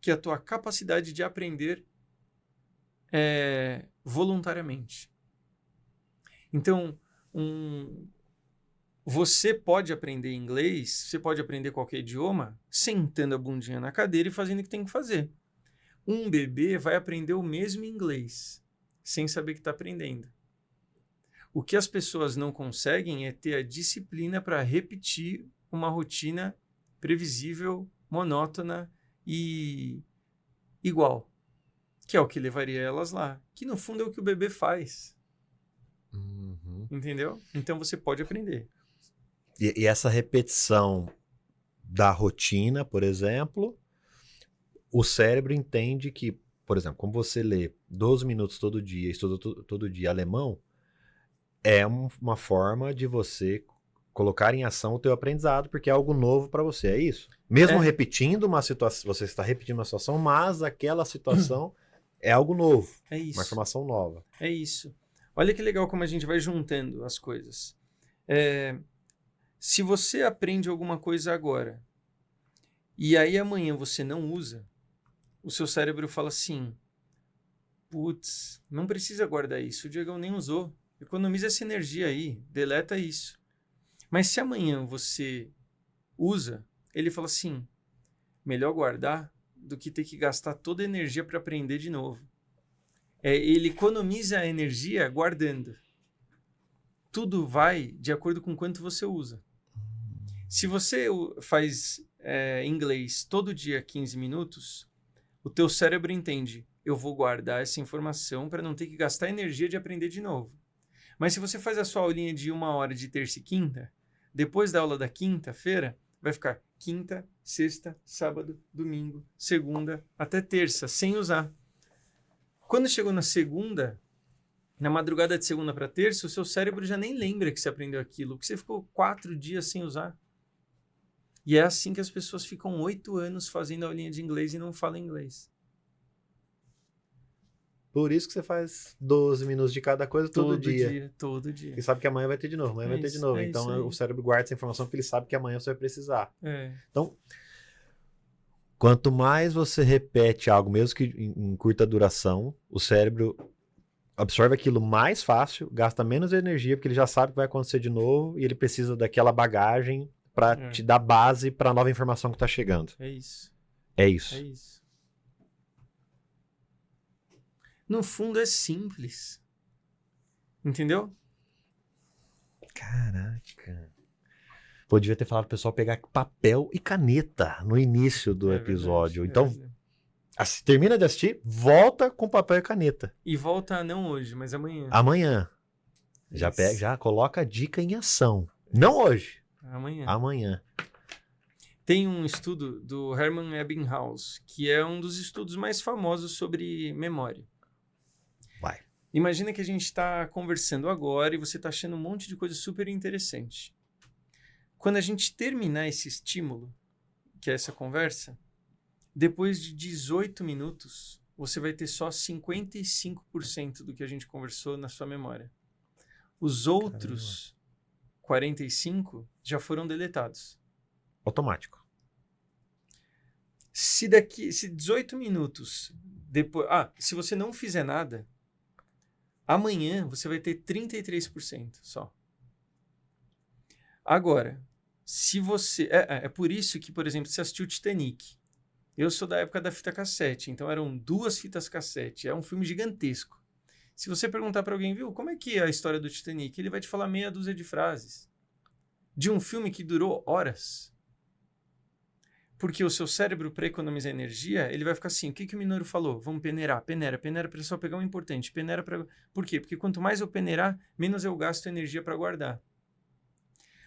que é a tua capacidade de aprender voluntariamente. Então, você pode aprender inglês, você pode aprender qualquer idioma, sentando a bundinha na cadeira e fazendo o que tem que fazer. Um bebê vai aprender o mesmo inglês, sem saber que está aprendendo. O que as pessoas não conseguem é ter a disciplina para repetir uma rotina previsível, monótona e igual, que é o que levaria elas lá, que no fundo é o que o bebê faz. Entendeu? Então você pode aprender. E essa repetição da rotina, por exemplo, o cérebro entende que, por exemplo, como você lê 12 minutos todo dia, estuda todo dia alemão, é uma forma de você colocar em ação o teu aprendizado, porque é algo novo para você, é isso? Mesmo repetindo uma situação, você está repetindo uma situação, mas aquela situação é algo novo. É isso. Uma informação nova. É isso. Olha que legal como a gente vai juntando as coisas. Se você aprende alguma coisa agora e aí amanhã você não usa, o seu cérebro fala assim, putz, não precisa guardar isso, o Diegão nem usou. Economiza essa energia aí, deleta isso. Mas se amanhã você usa, ele fala assim, melhor guardar do que ter que gastar toda a energia para aprender de novo. Ele economiza a energia guardando. Tudo vai de acordo com quanto você usa. Se você faz inglês todo dia 15 minutos, o teu cérebro entende, eu vou guardar essa informação para não ter que gastar energia de aprender de novo. Mas se você faz a sua aulinha de 1 hora de terça e quinta, depois da aula da quinta-feira, vai ficar quinta, sexta, sábado, domingo, segunda, até terça, sem usar. Quando chegou na segunda, na madrugada de segunda para terça, o seu cérebro já nem lembra que você aprendeu aquilo, porque você ficou 4 dias sem usar. E é assim que as pessoas ficam 8 anos fazendo aulinha de inglês e não falam inglês. Por isso que você faz 12 minutos de cada coisa todo dia. Todo dia. E sabe que amanhã vai ter de novo, amanhã vai ter de novo. Então o cérebro guarda essa informação porque ele sabe que amanhã você vai precisar. Então, quanto mais você repete algo, mesmo que em curta duração, o cérebro absorve aquilo mais fácil, gasta menos energia, porque ele já sabe que vai acontecer de novo e ele precisa daquela bagagem para te dar base para a nova informação que está chegando. É isso. É isso. É isso. No fundo é simples. Entendeu? Caraca. Pô, devia ter falado pro pessoal pegar papel e caneta no início do episódio. Verdade, então, termina de assistir, volta com papel e caneta. E volta não hoje, mas amanhã. Amanhã. Já coloca a dica em ação. Não hoje. Amanhã. Tem um estudo do Hermann Ebbinghaus, que é um dos estudos mais famosos sobre memória. Vai. Imagina que a gente está conversando agora e você está achando um monte de coisa super interessante. Quando a gente terminar esse estímulo, que é essa conversa, depois de 18 minutos, você vai ter só 55% do que a gente conversou na sua memória. Os outros 45% já foram deletados. Automático. Se 18 minutos depois... se você não fizer nada, amanhã você vai ter 33% só. Agora, se você... É por isso que, por exemplo, você assistiu Titanic. Eu sou da época da fita cassete, então eram 2 fitas cassete. É um filme gigantesco. Se você perguntar para alguém, viu, como é que é a história do Titanic? Ele vai te falar meia dúzia de frases. De um filme que durou horas. Porque o seu cérebro, para economizar energia, ele vai ficar assim, o que o Minoru falou? Vamos peneirar, peneira para só pegar o importante. Peneira para... Por quê? Porque quanto mais eu peneirar, menos eu gasto energia para guardar.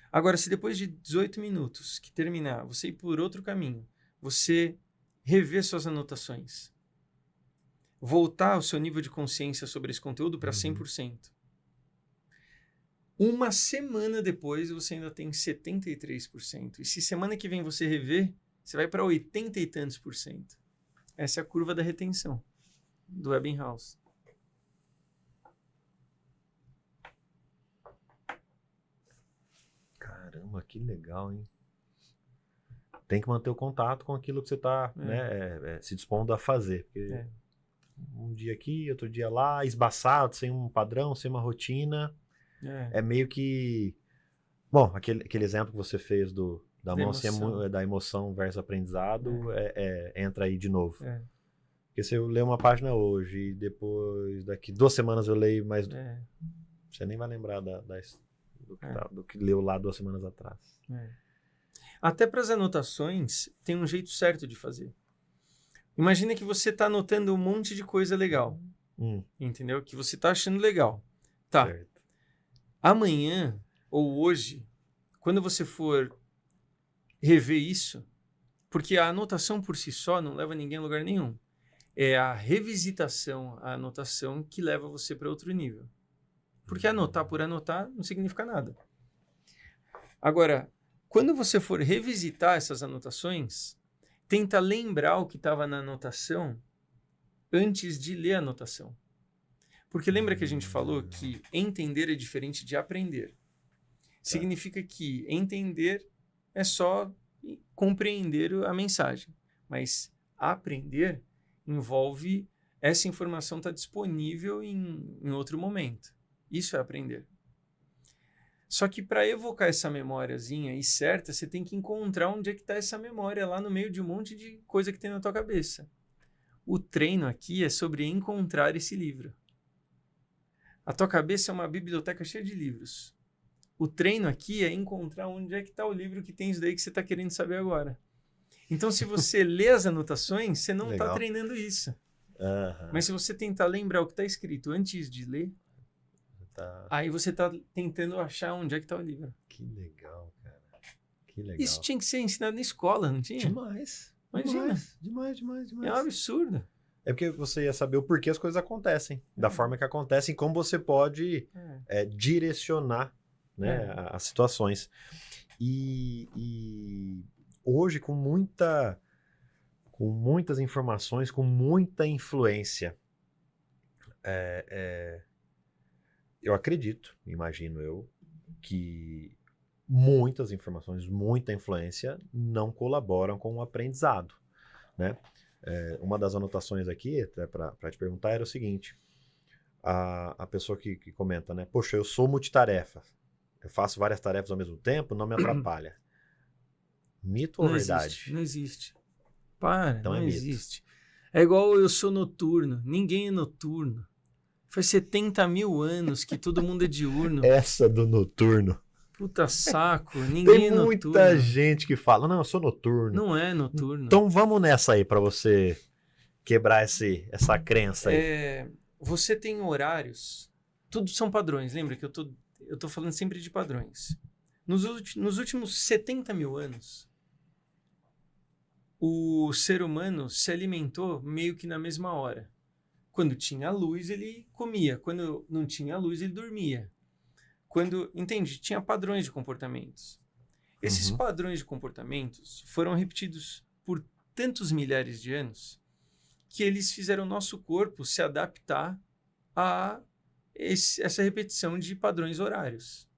Agora, se depois de 18 minutos que terminar, você ir por outro caminho, você rever suas anotações, voltar o seu nível de consciência sobre esse conteúdo para 100%. Uma semana depois, você ainda tem 73%. E se semana que vem você rever, você vai para 80 e tantos %. Essa é a curva da retenção do Ebbinghaus. Caramba, que legal, hein? tem que manter o contato com aquilo que você está se dispondo a fazer. Porque um dia aqui, outro dia lá, esbaçado, sem um padrão, sem uma rotina. É meio que... Bom, aquele exemplo que você fez da emoção versus aprendizado entra aí de novo. Porque se eu ler uma página hoje e depois, daqui 2 semanas eu leio mais... Você nem vai lembrar do que leu lá 2 semanas atrás. Até para as anotações, tem um jeito certo de fazer. Imagina que você está anotando um monte de coisa legal. Entendeu? Que você está achando legal. Tá. Certo. Amanhã ou hoje, quando você for rever isso, porque a anotação por si só não leva ninguém a lugar nenhum. É a revisitação, a anotação que leva você para outro nível. Porque anotar por anotar não significa nada. Agora, quando você for revisitar essas anotações, tenta lembrar o que estava na anotação antes de ler a anotação. Porque lembra que a gente falou que entender é diferente de aprender. Significa que entender é só compreender a mensagem. Mas aprender envolve essa informação estar disponível em outro momento. Isso é aprender. Só que para evocar essa memóriazinha aí certa, você tem que encontrar onde é que está essa memória lá no meio de um monte de coisa que tem na tua cabeça. O treino aqui é sobre encontrar esse livro. A tua cabeça é uma biblioteca cheia de livros. O treino aqui é encontrar onde é que está o livro que tem isso daí que você está querendo saber agora. Então, se você lê as anotações, você não está treinando isso. Mas se você tentar lembrar o que está escrito antes de ler, aí você está tentando achar onde é que está o livro. Que legal, cara. Que legal. Isso tinha que ser ensinado na escola, não tinha? Demais. Imagina. Demais. É um absurdo. É porque você ia saber o porquê as coisas acontecem, da forma que acontecem, como você pode direcionar, né, as situações. E hoje, com muitas informações, com muita influência, eu acredito, imagino eu, que muitas informações, muita influência não colaboram com o aprendizado, né? Uma das anotações aqui, para te perguntar, era o seguinte: a pessoa que comenta, né? Poxa, eu sou multitarefa, eu faço várias tarefas ao mesmo tempo, não me atrapalha. Mito ou verdade? Não existe. Para, então não existe. É igual eu sou noturno, ninguém é noturno. Faz 70 mil anos que todo mundo é diurno. Essa do noturno. Puta saco, ninguém é noturno. Tem muita gente que fala, não, eu sou noturno. Não é noturno. Então vamos nessa aí, para você quebrar essa crença aí. Você tem horários, tudo são padrões, lembra que eu tô falando sempre de padrões. Nos últimos 70 mil anos, o ser humano se alimentou meio que na mesma hora. Quando tinha luz, ele comia. Quando não tinha luz, ele dormia. Entende? Tinha padrões de comportamentos. Esses padrões de comportamentos foram repetidos por tantos milhares de anos que eles fizeram o nosso corpo se adaptar a essa repetição de padrões horários.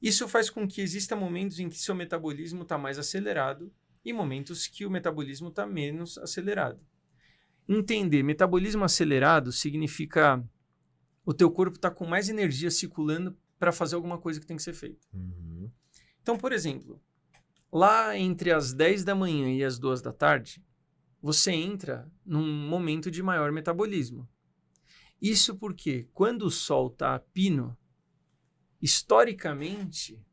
Isso faz com que existam momentos em que seu metabolismo está mais acelerado e momentos que o metabolismo está menos acelerado. Entender metabolismo acelerado significa o teu corpo está com mais energia circulando para fazer alguma coisa que tem que ser feita. Então, por exemplo, lá entre as 10 da manhã e as 2 da tarde, você entra num momento de maior metabolismo. Isso porque quando o sol está a pino, historicamente,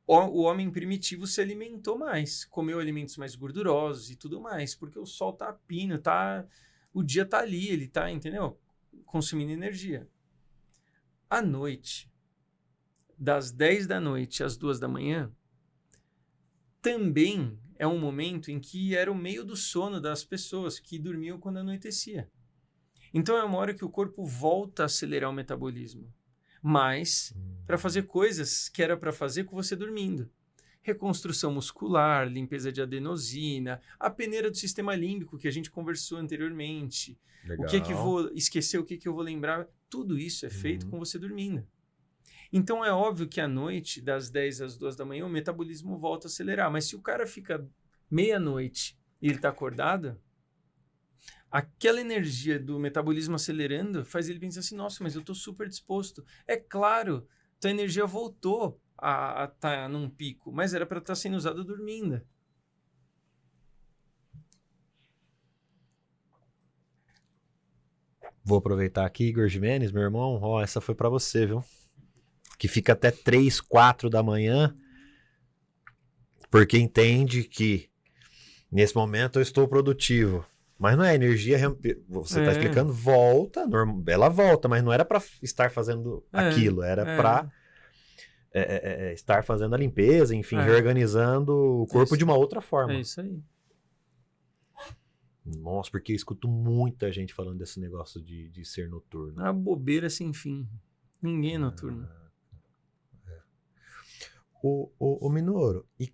o homem primitivo se alimentou mais, comeu alimentos mais gordurosos e tudo mais, porque o sol está a pino, o dia está ali, ele está, entendeu? Consumindo energia. À noite, das 10 da noite às 2 da manhã, também é um momento em que era o meio do sono das pessoas que dormiam quando anoitecia. Então é uma hora que o corpo volta a acelerar o metabolismo, mas para fazer coisas que era para fazer com você dormindo. Reconstrução muscular, limpeza de adenosina, a peneira do sistema límbico que a gente conversou anteriormente. Legal. O que eu vou esquecer, o que eu vou lembrar, tudo isso é feito com você dormindo. Então é óbvio que à noite, das 10 às 2 da manhã, o metabolismo volta a acelerar. Mas se o cara fica meia-noite e ele está acordado, aquela energia do metabolismo acelerando faz ele pensar assim, nossa, mas eu estou super disposto. É claro, tua energia voltou a estar num pico, mas era para estar sendo usada dormindo. Vou aproveitar aqui, Igor Jimenez, meu irmão, ó, essa foi pra você, viu? Que fica até 3, 4 da manhã, porque entende que nesse momento eu estou produtivo. Mas não é energia, você tá explicando, volta, ela volta, mas não era pra estar fazendo aquilo, era pra estar fazendo a limpeza, enfim, reorganizando o corpo de uma outra forma. É isso aí. Nossa, porque eu escuto muita gente falando desse negócio de ser noturno. A bobeira sem fim. Ninguém é noturno. O Minoru, e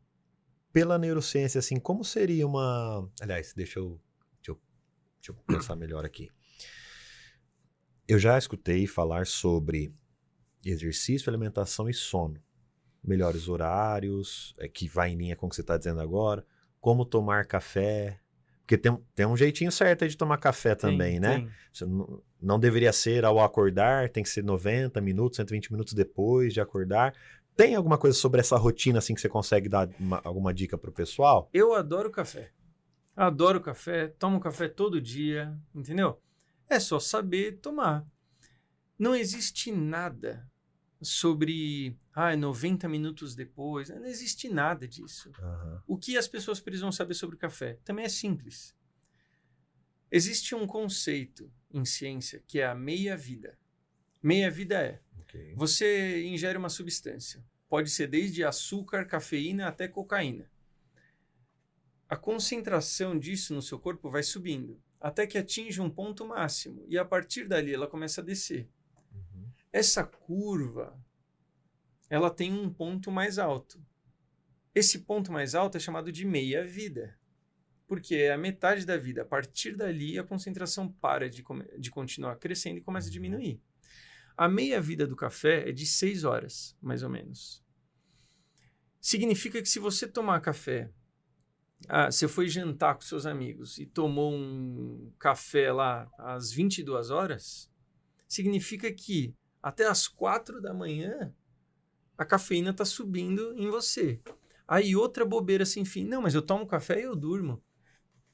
pela neurociência, assim, como seria uma... Aliás, deixa eu pensar melhor aqui. Eu já escutei falar sobre exercício, alimentação e sono. Melhores horários, que vai em linha com o que você está dizendo agora. Como tomar café... Porque tem um jeitinho certo aí de tomar café também, né? Você não deveria ser ao acordar, tem que ser 90 minutos, 120 minutos depois de acordar. Tem alguma coisa sobre essa rotina assim que você consegue dar alguma dica pro pessoal? Eu adoro café. Adoro café, tomo café todo dia, entendeu? É só saber tomar. Não existe nada sobre 90 minutos depois, não existe nada disso. Uhum. O que as pessoas precisam saber sobre o café também é simples. Existe um conceito em ciência que é a meia-vida. Meia-vida é, você ingere uma substância, pode ser desde açúcar, cafeína até cocaína. A concentração disso no seu corpo vai subindo, até que atinge um ponto máximo, e a partir dali ela começa a descer. Essa curva, ela tem um ponto mais alto. Esse ponto mais alto é chamado de meia-vida, porque é a metade da vida. A partir dali, a concentração para de continuar crescendo e começa a diminuir. A meia-vida do café é de 6 horas, mais ou menos. Significa que se você tomar café, você foi jantar com seus amigos e tomou um café lá às 22 horas, significa que até às 4 da manhã, a cafeína está subindo em você. Aí outra bobeira sem fim. Não, mas eu tomo café e eu durmo.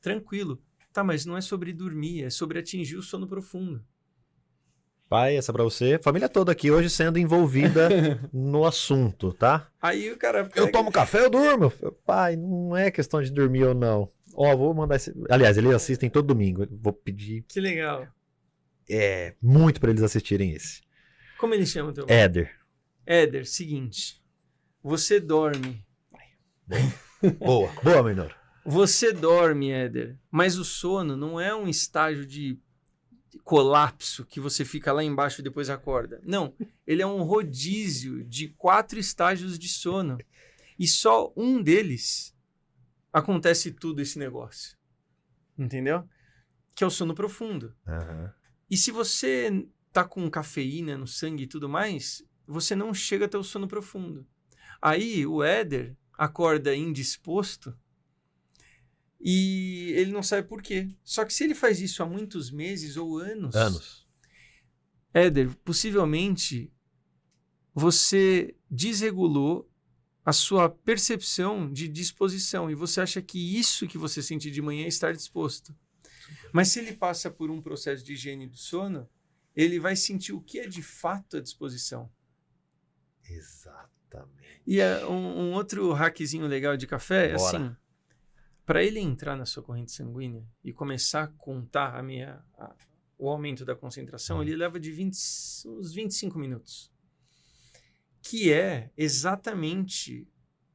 Tranquilo. Tá, mas não é sobre dormir, é sobre atingir o sono profundo. Pai, essa pra você. Família toda aqui hoje sendo envolvida no assunto, tá? Aí o cara pega... Eu tomo café, eu durmo. Pai, não é questão de dormir ou não. Ó, vou mandar esse... Aliás, eles assistem todo domingo. Vou pedir... Que legal. Muito pra eles assistirem esse. Como ele chama o teu Éder. Éder, seguinte. Você dorme. Boa, Minoru. Você dorme, Éder. Mas o sono não é um estágio de colapso que você fica lá embaixo e depois acorda. Não, ele é um rodízio de 4 estágios de sono. E só um deles acontece tudo esse negócio. Entendeu? Que é o sono profundo. Uhum. E se você tá com cafeína no sangue e tudo mais, você não chega até o sono profundo. Aí o Éder acorda indisposto e ele não sabe por quê. Só que se ele faz isso há muitos meses ou anos, Éder, possivelmente você desregulou a sua percepção de disposição e você acha que isso que você sente de manhã é estar disposto. Mas se ele passa por um processo de higiene do sono, ele vai sentir o que é de fato a disposição. Exatamente. E um outro hackzinho legal de café é assim, para ele entrar na sua corrente sanguínea e começar a contar o aumento da concentração, ele leva de uns 25 minutos. Que é exatamente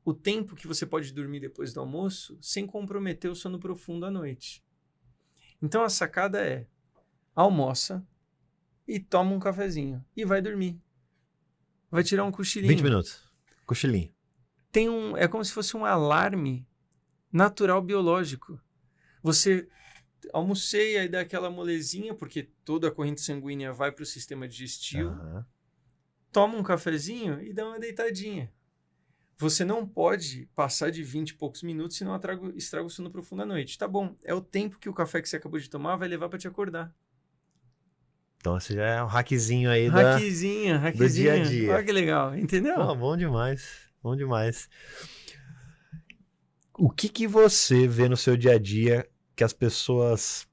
o tempo que você pode dormir depois do almoço sem comprometer o sono profundo à noite. Então a sacada é, almoça e toma um cafezinho e vai dormir. Vai tirar um cochilinho. 20 minutos. Cochilinho. É como se fosse um alarme natural biológico. Você almocei, aí dá aquela molezinha, porque toda a corrente sanguínea vai para o sistema digestivo. toma um cafezinho e dá uma deitadinha. Você não pode passar de 20 e poucos minutos, senão estraga o sono profundo à noite. Tá bom, é o tempo que o café que você acabou de tomar vai levar para te acordar. Então, esse já é um hackzinho aí Hackzinha. do dia a dia. Olha que legal, entendeu? Pô, bom demais, bom demais. O que você vê no seu dia a dia que as pessoas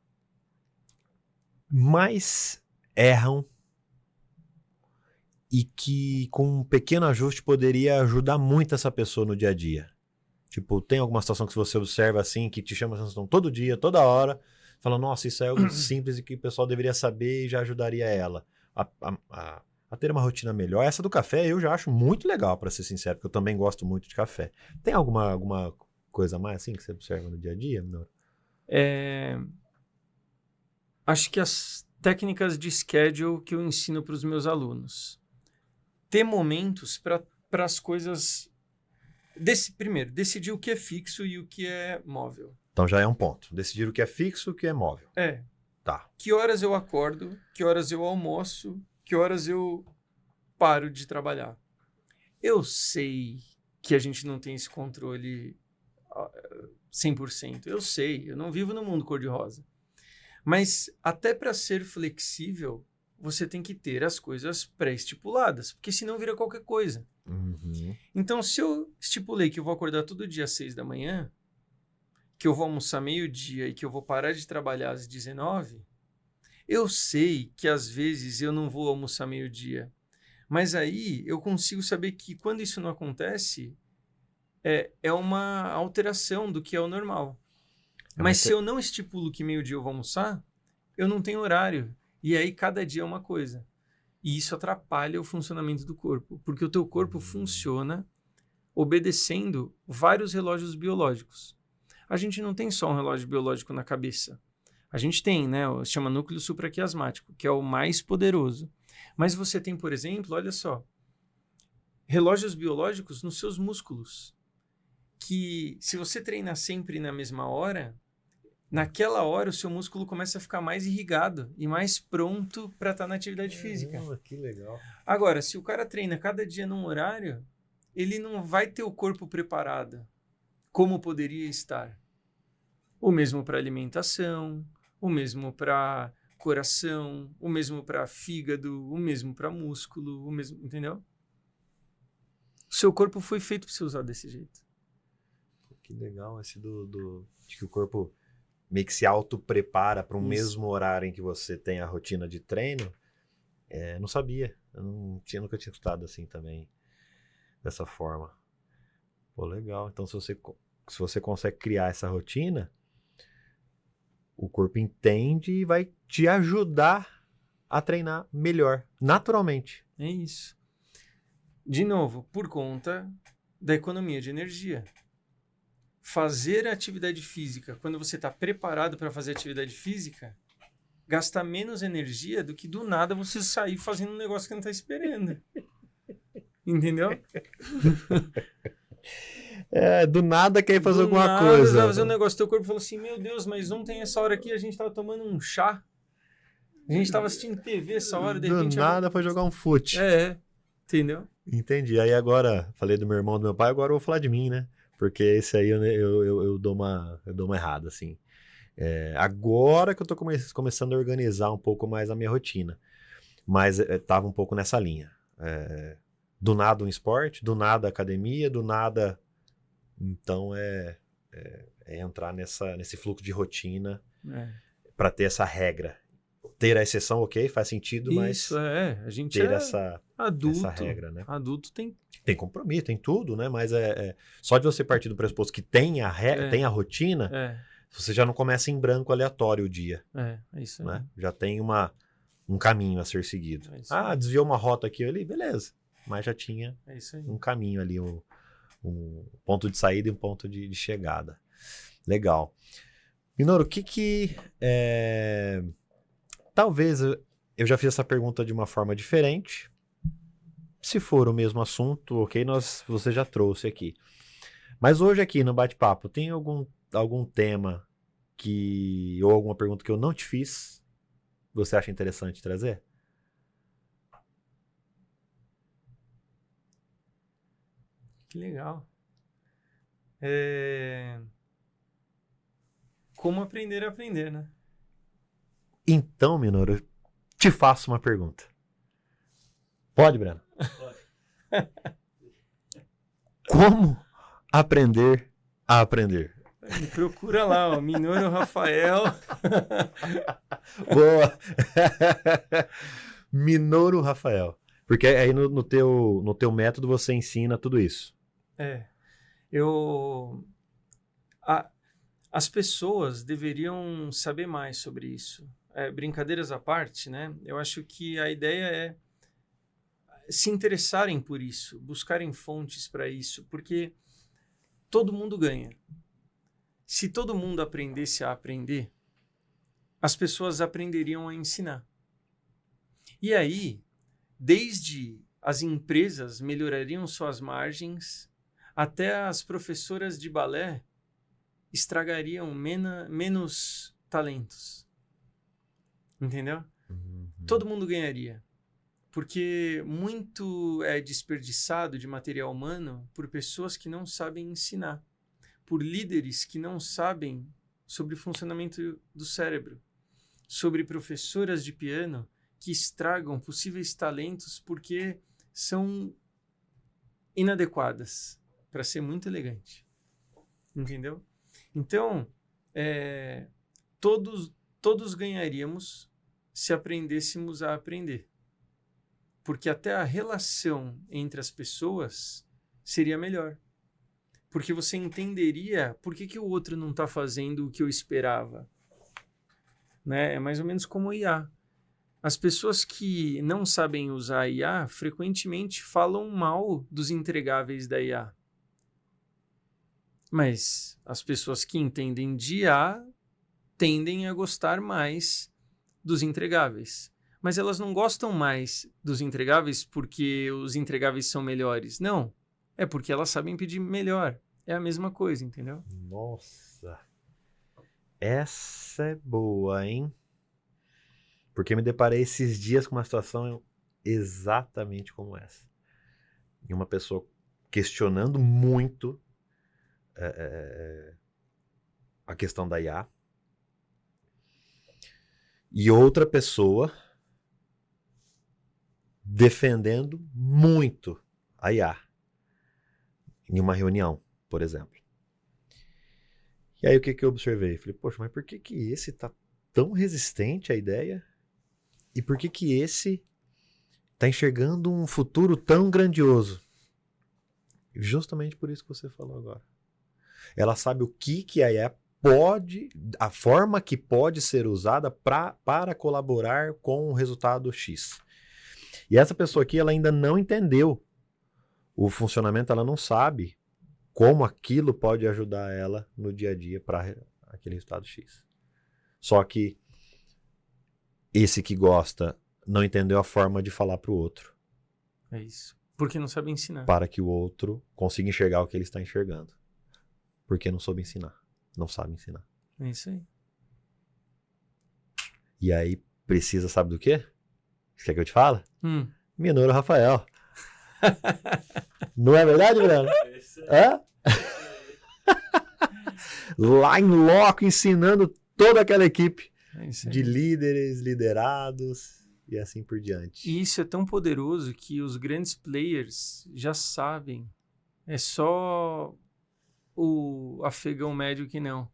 mais erram e que com um pequeno ajuste poderia ajudar muito essa pessoa no dia a dia? Tipo, tem alguma situação que você observa assim, que te chama a atenção todo dia, toda hora, fala, nossa, isso é algo simples e que o pessoal deveria saber e já ajudaria ela a ter uma rotina melhor. Essa do café eu já acho muito legal, para ser sincero, porque eu também gosto muito de café. Tem alguma coisa a mais assim que você observa no dia a dia, Minoru? Acho que as técnicas de schedule que eu ensino para os meus alunos. Ter momentos para as coisas... Primeiro, decidir o que é fixo e o que é móvel. Então já é um ponto. Decidir o que é fixo e o que é móvel. Tá. Que horas eu acordo, que horas eu almoço, que horas eu paro de trabalhar. Eu sei que a gente não tem esse controle 100%. Eu sei, eu não vivo no mundo cor-de-rosa. Mas até para ser flexível, você tem que ter as coisas pré-estipuladas, porque senão vira qualquer coisa. Uhum. Então, se eu estipulei que eu vou acordar todo dia às 6 da manhã, que eu vou almoçar meio-dia e que eu vou parar de trabalhar às 19, eu sei que às vezes eu não vou almoçar meio-dia. Mas aí eu consigo saber que quando isso não acontece, é uma alteração do que é o normal. Mas se eu não estipulo que meio-dia eu vou almoçar, eu não tenho horário. E aí cada dia é uma coisa. E isso atrapalha o funcionamento do corpo, porque o teu corpo funciona obedecendo vários relógios biológicos. A gente não tem só um relógio biológico na cabeça. A gente tem, né? Se chama núcleo supraquiasmático, que é o mais poderoso. Mas você tem, por exemplo, olha só, relógios biológicos nos seus músculos, que se você treinar sempre na mesma hora, naquela hora o seu músculo começa a ficar mais irrigado e mais pronto para estar na atividade física. Que legal. Agora, se o cara treina cada dia num horário, ele não vai ter o corpo preparado como poderia estar. O mesmo para alimentação, o mesmo para coração, o mesmo para fígado, o mesmo para músculo, o mesmo, entendeu? O seu corpo foi feito para você usar desse jeito. Que legal esse de que o corpo meio que se auto-prepara para um mesmo horário em que você tem a rotina de treino. Não sabia. Eu nunca tinha escutado assim também, dessa forma. Pô, legal. Então, se você consegue criar essa rotina, o corpo entende e vai te ajudar a treinar melhor, naturalmente. É isso. De novo, por conta da economia de energia. Fazer atividade física, quando você está preparado para fazer atividade física, gasta menos energia do que do nada você sair fazendo um negócio que não está esperando. Entendeu? Do nada quer fazer alguma Você coisa. vai fazer um negócio, teu corpo falou assim, meu Deus, mas ontem essa hora aqui a gente estava tomando um chá, a gente estava assistindo TV essa hora, de repente... Do nada foi jogar um fute. Entendeu? Entendi. Aí agora, falei do meu irmão, do meu pai, agora eu vou falar de mim, né? Porque esse aí eu dou uma errada, assim. Agora que eu tô começando a organizar um pouco mais a minha rotina. Mas tava um pouco nessa linha. Do nada um esporte, do nada academia, do nada... Então entrar nesse fluxo de rotina para ter essa regra. Ter a exceção, ok, faz sentido, mas a gente ter essa regra, né? Adulto tem compromisso, tem tudo, né? Mas só de você partir do pressuposto que tem a rotina, você já não começa em branco aleatório o dia. É isso aí. Né? Já tem um caminho a ser seguido. Desviou uma rota aqui ali, beleza. Mas já tinha um caminho ali, um ponto de saída e um ponto de chegada. Legal. Minoru, o que talvez eu já fiz essa pergunta de uma forma diferente. Se for o mesmo assunto, ok, você já trouxe aqui. Mas hoje aqui no bate-papo, tem algum tema ou alguma pergunta que eu não te fiz, você acha interessante trazer? Que legal. Como aprender a aprender, né? Então, Minoru, eu te faço uma pergunta. Pode, Breno? Pode. Como aprender a aprender? Me procura lá, ó, Minoru Rafael. Boa! Minoru Rafael. Porque aí no teu método você ensina tudo isso. As pessoas deveriam saber mais sobre isso. Brincadeiras à parte, né? Eu acho que a ideia é se interessarem por isso, buscarem fontes para isso, porque todo mundo ganha. Se todo mundo aprendesse a aprender, as pessoas aprenderiam a ensinar. E aí, desde as empresas melhorariam suas margens, até as professoras de balé estragariam menos talentos. Entendeu? Todo mundo ganharia. Porque muito é desperdiçado de material humano por pessoas que não sabem ensinar. Por líderes que não sabem sobre o funcionamento do cérebro. Sobre professoras de piano que estragam possíveis talentos porque são inadequadas, para ser muito elegante. Entendeu? Então, todos ganharíamos se aprendêssemos a aprender. Porque até a relação entre as pessoas seria melhor. Porque você entenderia por que o outro não está fazendo o que eu esperava. Né? É mais ou menos como o IA. As pessoas que não sabem usar a IA frequentemente falam mal dos entregáveis da IA. Mas as pessoas que entendem de IA tendem a gostar mais dos entregáveis. Mas elas não gostam mais dos entregáveis porque os entregáveis são melhores. Não. É porque elas sabem pedir melhor. É a mesma coisa, entendeu? Nossa. Essa é boa, hein? Porque me deparei esses dias com uma situação exatamente como essa. E uma pessoa questionando muito a questão da IA. E outra pessoa defendendo muito a IA. Em uma reunião, por exemplo. E aí o que eu observei? Falei, poxa, mas por que esse tá tão resistente à ideia? E por que esse tá enxergando um futuro tão grandioso? Justamente por isso que você falou agora. Ela sabe o que a IA pode, a forma que pode ser usada para colaborar com o resultado X. E essa pessoa aqui, ela ainda não entendeu o funcionamento, ela não sabe como aquilo pode ajudar ela no dia a dia para aquele resultado X. Só que esse que gosta não entendeu a forma de falar para o outro. É isso. Porque não sabe ensinar. Para que o outro consiga enxergar o que ele está enxergando. Porque não soube ensinar. Não sabe ensinar. É isso aí. E aí precisa, sabe do quê? Você quer que eu te fale? Minoru Rafael. Não é verdade, Breno? Hã? Lá em loco, ensinando toda aquela equipe de líderes, liderados e assim por diante. E isso é tão poderoso que os grandes players já sabem. É só o afegão médio que não.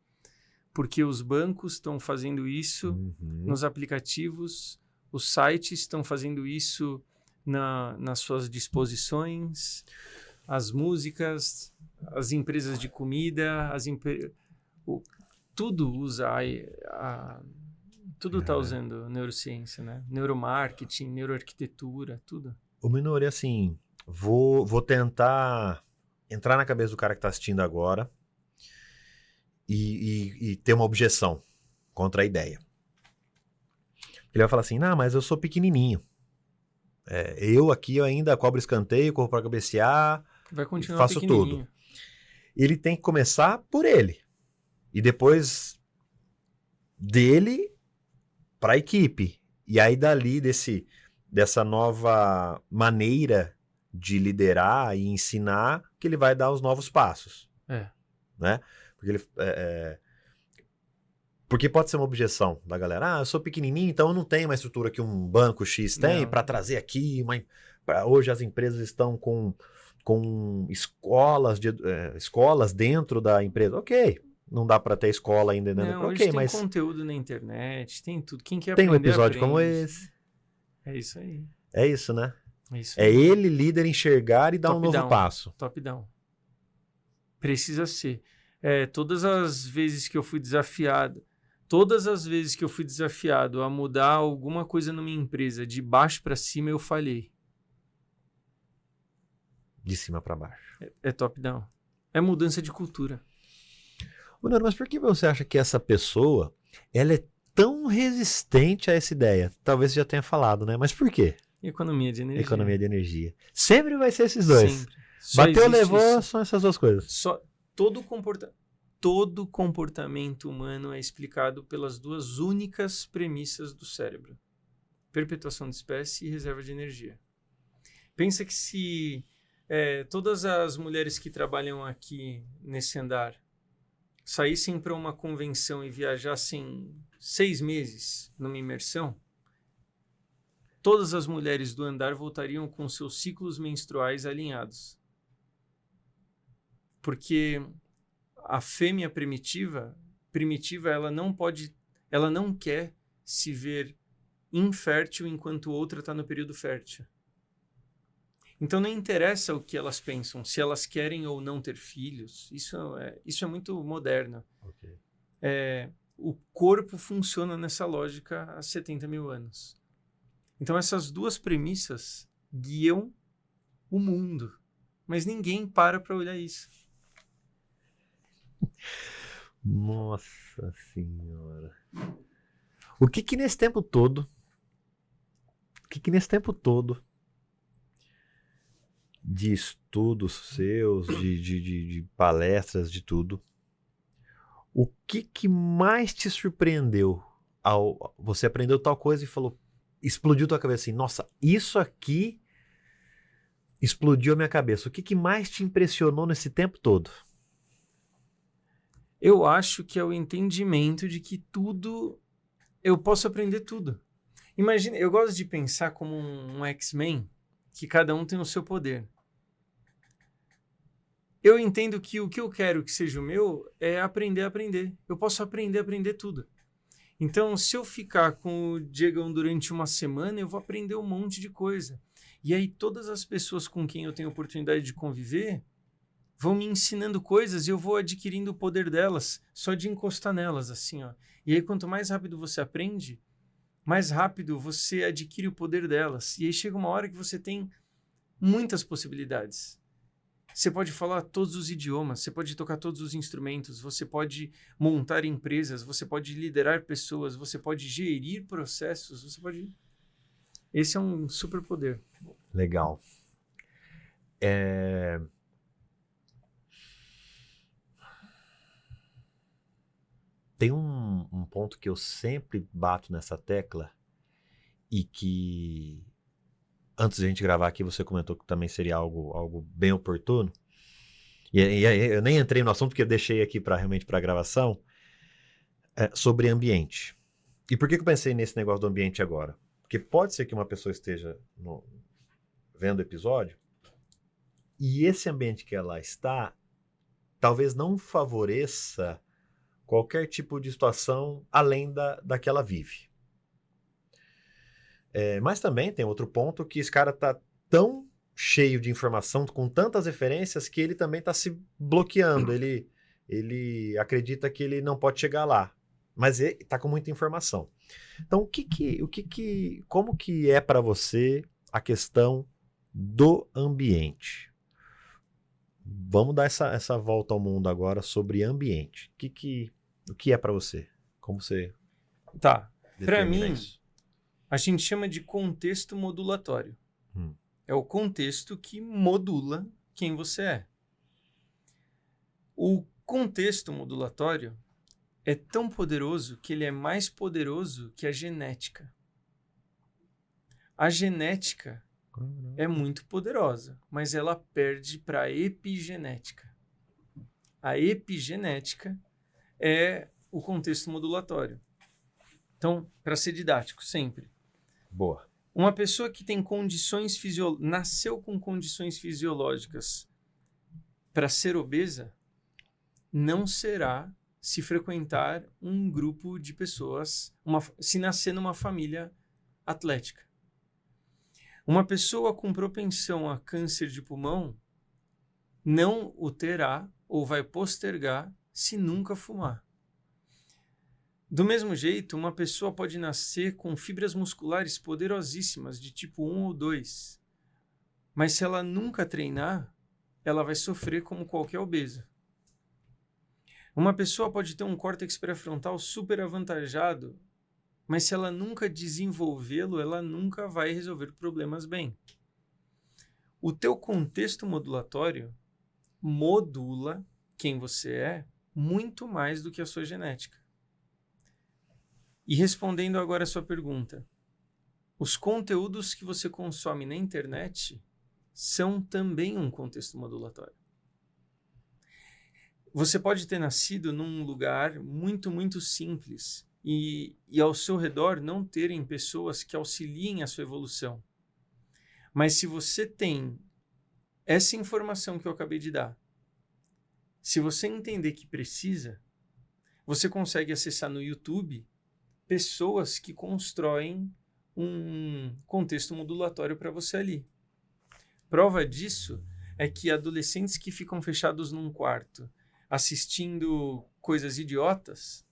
Porque os bancos estão fazendo isso nos aplicativos, os sites estão fazendo isso nas suas disposições, as músicas, as empresas de comida, tudo usa tudo está usando neurociência, né? Neuromarketing, neuroarquitetura, tudo. O Minoru, assim, vou tentar entrar na cabeça do cara que está assistindo agora e ter uma objeção contra a ideia. Ele vai falar assim, não, mas eu sou pequenininho. Eu ainda cobro escanteio, corro para cabecear, vai continuar faço tudo. Ele tem que começar por ele. E depois dele para a equipe. E aí dali dessa nova maneira de liderar e ensinar que ele vai dar os novos passos. Né? Porque pode ser uma objeção da galera. Eu sou pequenininho, então eu não tenho uma estrutura que um banco X tem para trazer aqui. Hoje as empresas estão com escolas dentro da empresa. Ok, não dá para ter escola ainda dentro. Não, hoje tem conteúdo na internet, tem tudo. Quem quer tem aprender, um episódio aprende. como esse. É isso aí. É isso, né? Isso é aí. Ele, líder, enxergar e dar um novo passo. Top down. Precisa ser. Todas as vezes que eu fui desafiado a mudar alguma coisa numa empresa de baixo para cima, eu falhei. De cima para baixo. É top down. É mudança de cultura. Nando, mas por que você acha que essa pessoa ela é tão resistente a essa ideia? Talvez você já tenha falado, né? Mas por quê? Economia de energia. Economia de energia. Sempre vai ser esses dois. Sempre. Bateu, levou, são essas duas coisas. Todo comportamento humano é explicado pelas duas únicas premissas do cérebro: perpetuação de espécie e reserva de energia. Pensa que se todas as mulheres que trabalham aqui nesse andar saíssem para uma convenção e viajassem 6 meses numa imersão, todas as mulheres do andar voltariam com seus ciclos menstruais alinhados. Porque a fêmea primitiva, ela não quer se ver infértil enquanto outra está no período fértil. Então não interessa o que elas pensam, se elas querem ou não ter filhos. Isso é muito moderno. Okay. O corpo funciona nessa lógica há 70 mil anos. Então essas duas premissas guiam o mundo. Mas ninguém para olhar isso. Nossa Senhora. O que nesse tempo todo de estudos seus, de palestras, de tudo, o que mais te surpreendeu ao você aprendeu tal coisa e explodiu tua cabeça assim, nossa, isso aqui explodiu a minha cabeça. O que mais te impressionou nesse tempo todo? Eu acho que é o entendimento de que eu posso aprender tudo. Imagina, eu gosto de pensar como um X-Men, que cada um tem o seu poder. Eu entendo que o que eu quero que seja o meu é aprender a aprender. Eu posso aprender a aprender tudo. Então, se eu ficar com o Diegão durante uma semana, eu vou aprender um monte de coisa. E aí, todas as pessoas com quem eu tenho oportunidade de conviver vão me ensinando coisas e eu vou adquirindo o poder delas, só de encostar nelas, assim, ó. E aí, quanto mais rápido você aprende, mais rápido você adquire o poder delas. E aí chega uma hora que você tem muitas possibilidades. Você pode falar todos os idiomas, você pode tocar todos os instrumentos, você pode montar empresas, você pode liderar pessoas, você pode gerir processos, Esse é um superpoder. Legal. Tem um ponto que eu sempre bato nessa tecla e que antes de a gente gravar aqui você comentou que também seria algo bem oportuno. E eu nem entrei no assunto porque eu deixei aqui realmente para a gravação, sobre ambiente. E por que eu pensei nesse negócio do ambiente agora? Porque pode ser que uma pessoa esteja vendo o episódio e esse ambiente que ela está talvez não favoreça qualquer tipo de situação além da que ela vive. Mas também tem outro ponto que esse cara está tão cheio de informação, com tantas referências, que ele também está se bloqueando. Ele acredita que ele não pode chegar lá, mas ele está com muita informação. Então, como que é para você a questão do ambiente? Vamos dar essa volta ao mundo agora sobre ambiente. O que é para você? Como você... Tá. Para mim, isso? A gente chama de contexto modulatório. É o contexto que modula quem você é. O contexto modulatório é tão poderoso que ele é mais poderoso que a genética. A genética é muito poderosa, mas ela perde para a epigenética. A epigenética é o contexto modulatório. Então, para ser didático, sempre. Boa. Uma pessoa que tem condições nasceu com condições fisiológicas para ser obesa, não será se frequentar um grupo de pessoas, se nascer numa família atlética. Uma pessoa com propensão a câncer de pulmão não o terá ou vai postergar se nunca fumar. Do mesmo jeito, uma pessoa pode nascer com fibras musculares poderosíssimas de tipo 1 ou 2, mas se ela nunca treinar, ela vai sofrer como qualquer obesa. Uma pessoa pode ter um córtex pré-frontal super avantajado, mas se ela nunca desenvolvê-lo, ela nunca vai resolver problemas bem. O teu contexto modulatório modula quem você é muito mais do que a sua genética. E respondendo agora a sua pergunta, os conteúdos que você consome na internet são também um contexto modulatório. Você pode ter nascido num lugar muito, muito simples e ao seu redor não terem pessoas que auxiliem a sua evolução. Mas se você tem essa informação que eu acabei de dar, se você entender que precisa, você consegue acessar no YouTube pessoas que constroem um contexto modulatório para você ali. Prova disso é que adolescentes que ficam fechados num quarto assistindo coisas idiotas,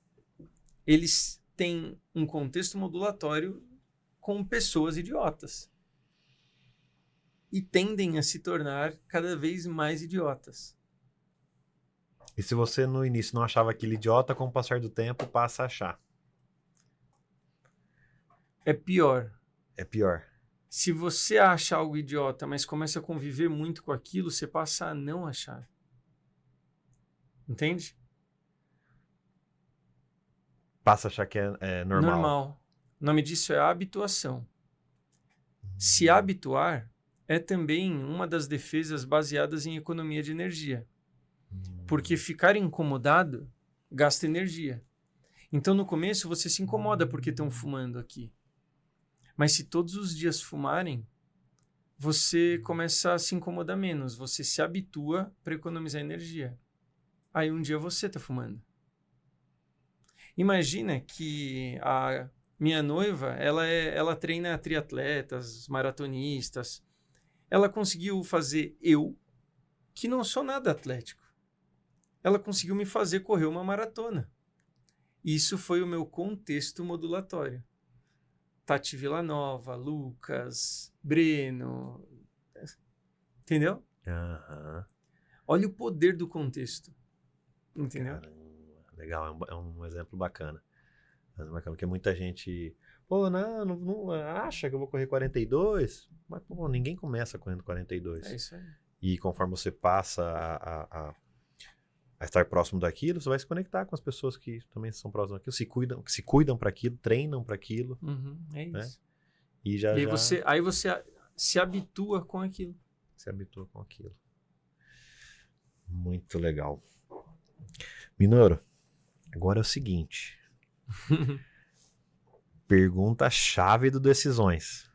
eles têm um contexto modulatório com pessoas idiotas e tendem a se tornar cada vez mais idiotas. E se você no início não achava aquele idiota, com o passar do tempo passa a achar. É pior. É pior. Se você acha algo idiota, mas começa a conviver muito com aquilo, você passa a não achar. Entende? Passa a achar que é normal. Normal. O nome disso é habituação. Se habituar é também uma das defesas baseadas em economia de energia. Porque ficar incomodado gasta energia. Então, no começo, você se incomoda porque estão fumando aqui. Mas se todos os dias fumarem, você começa a se incomodar menos. Você se habitua para economizar energia. Aí um dia você está fumando. Imagina que a minha noiva, ela treina triatletas, maratonistas. Ela conseguiu fazer eu, que não sou nada atlético. Ela conseguiu me fazer correr uma maratona. Isso foi o meu contexto modulatório. Tati Villanova, Lucas, Breno. Entendeu? Aham. Olha o poder do contexto. Entendeu? Caramba, legal, é um exemplo bacana. Porque muita gente, pô, não acha que eu vou correr 42, mas pô, ninguém começa correndo 42. É isso aí. E conforme você passa a estar próximo daquilo, você vai se conectar com as pessoas que também são próximas daquilo, se cuidam para aquilo, treinam para aquilo. É isso. Né? E aí você se habitua com aquilo. Se habitua com aquilo. Muito legal. Minoro, agora é o seguinte. Pergunta-chave do Decisões.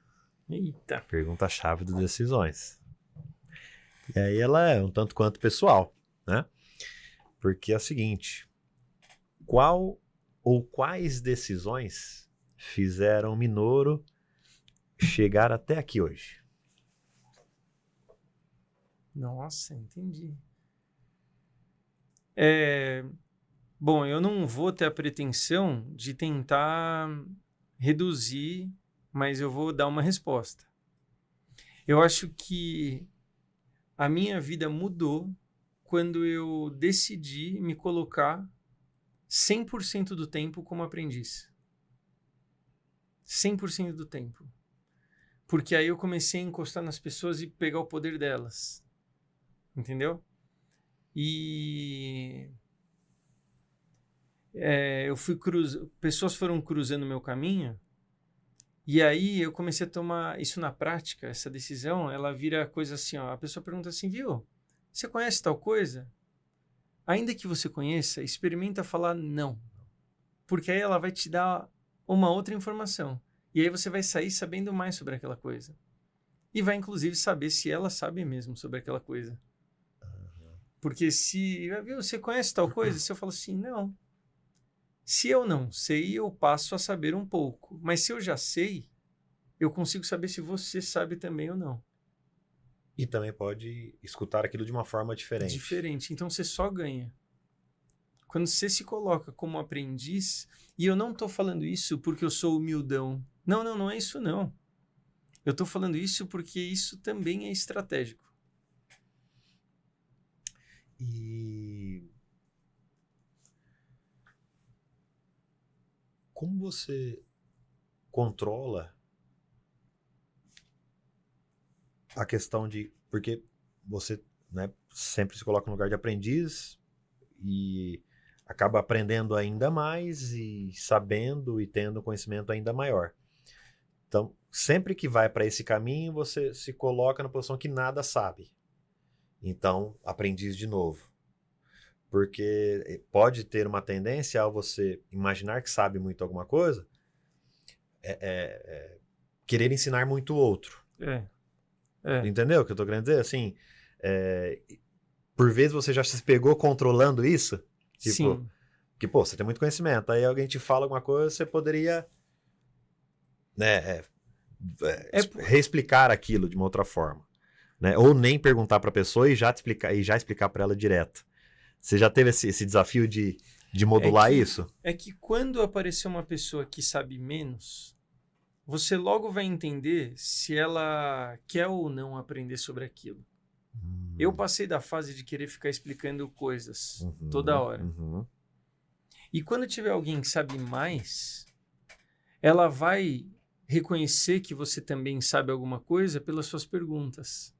Eita. Pergunta-chave do Decisões. E aí ela é um tanto quanto pessoal, né? Porque é o seguinte. Qual ou quais decisões fizeram Minoro chegar até aqui hoje? Nossa, entendi. Bom, eu não vou ter a pretensão de tentar reduzir, mas eu vou dar uma resposta. Eu acho que a minha vida mudou quando eu decidi me colocar 100% do tempo como aprendiz. 100% do tempo. Porque aí eu comecei a encostar nas pessoas e pegar o poder delas. Entendeu? E pessoas foram cruzando o meu caminho E aí eu comecei a tomar isso na prática, essa decisão, ela vira coisa assim, ó, a pessoa pergunta assim, viu, você conhece tal coisa? Ainda que você conheça, experimenta falar não. Porque aí ela vai te dar uma outra informação. E aí você vai sair sabendo mais sobre aquela coisa. E vai, inclusive, saber se ela sabe mesmo sobre aquela coisa. Porque se, viu, você conhece tal coisa? Se eu falo assim, não. Se eu não sei, eu passo a saber um pouco. Mas se eu já sei, eu consigo saber se você sabe também ou não. E também pode escutar aquilo de uma forma diferente. Diferente. Então você só ganha. Quando você se coloca como aprendiz, e eu não estou falando isso porque eu sou humildão. Não, não é isso não. Eu estou falando isso porque isso também é estratégico. E como você controla a questão de... Porque você, né, sempre se coloca no lugar de aprendiz e acaba aprendendo ainda mais e sabendo e tendo conhecimento ainda maior. Então, sempre que vai para esse caminho, você se coloca na posição que nada sabe. Então, aprendiz de novo. Porque pode ter uma tendência ao você imaginar que sabe muito alguma coisa, querer ensinar muito o outro. Entendeu o que eu tô querendo dizer? Assim, por vezes você já se pegou controlando isso. Tipo, sim. Que, pô, você tem muito conhecimento. Aí alguém te fala alguma coisa, você poderia, né, reexplicar aquilo de uma outra forma. Né? Ou nem perguntar para a pessoa e já explicar para ela direto. Você já teve esse desafio de modular isso? É que quando aparecer uma pessoa que sabe menos, você logo vai entender se ela quer ou não aprender sobre aquilo. Eu passei da fase de querer ficar explicando coisas toda hora. E quando tiver alguém que sabe mais, ela vai reconhecer que você também sabe alguma coisa pelas suas perguntas.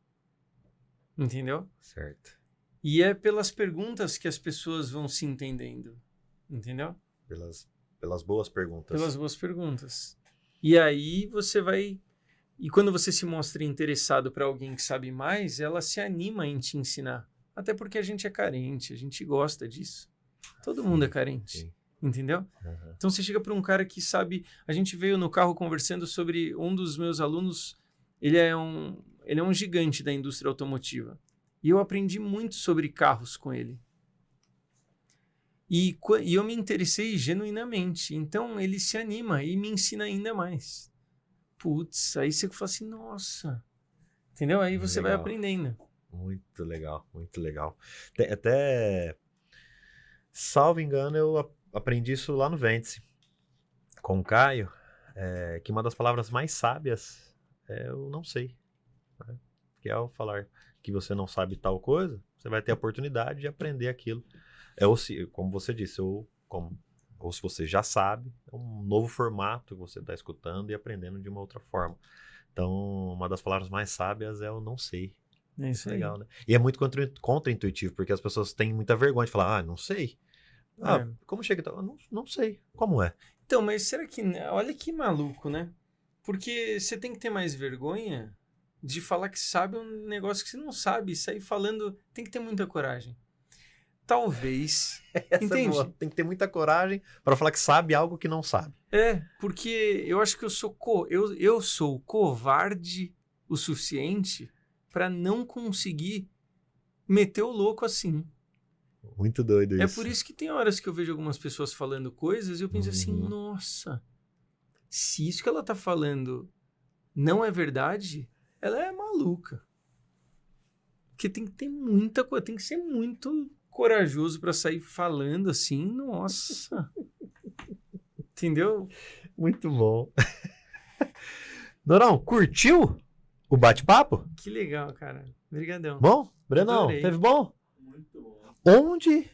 Entendeu? Certo. E é pelas perguntas que as pessoas vão se entendendo. Entendeu? Pelas boas perguntas. Pelas boas perguntas. E aí você vai... E quando você se mostra interessado para alguém que sabe mais, ela se anima em te ensinar. Até porque a gente é carente, a gente gosta disso. Todo mundo é carente. Sim. Entendeu? Então você chega para um cara que sabe... A gente veio no carro conversando sobre um dos meus alunos. Ele é um gigante da indústria automotiva. E eu aprendi muito sobre carros com ele. E eu me interessei genuinamente. Então ele se anima e me ensina ainda mais. Putz, aí você fala assim, nossa. Entendeu? Aí você vai aprendendo. Muito legal, muito legal. Até, salvo engano, eu aprendi isso lá no Vértice, com o Caio, que uma das palavras mais sábias é eu não sei. Né? Que ao falar que você não sabe tal coisa, você vai ter a oportunidade de aprender aquilo. Como você disse, ou se você já sabe, é um novo formato que você está escutando e aprendendo de uma outra forma. Então, uma das palavras mais sábias é o não sei. É isso aí. Legal, né? E é muito contra-intuitivo, porque as pessoas têm muita vergonha de falar, não sei. Como chega? Não sei. Como é? Então, mas será que... Olha que maluco, né? Porque você tem que ter mais vergonha de falar que sabe um negócio que você não sabe. Sair falando... Tem que ter muita coragem. Talvez... Entende? Tem que ter muita coragem para falar que sabe algo que não sabe. Porque eu acho que eu sou covarde o suficiente para não conseguir meter o louco assim. Muito doido isso. É por isso que tem horas que eu vejo algumas pessoas falando coisas e eu penso assim, nossa, se isso que ela tá falando não é verdade, ela é maluca. Porque tem que ter muita coisa, tem que ser muito corajoso para sair falando assim, nossa. Entendeu? Muito bom. Dorão, curtiu o bate-papo? Que legal, cara. Obrigadão. Bom? Brenão, Adorei. teve bom? Muito bom. Onde...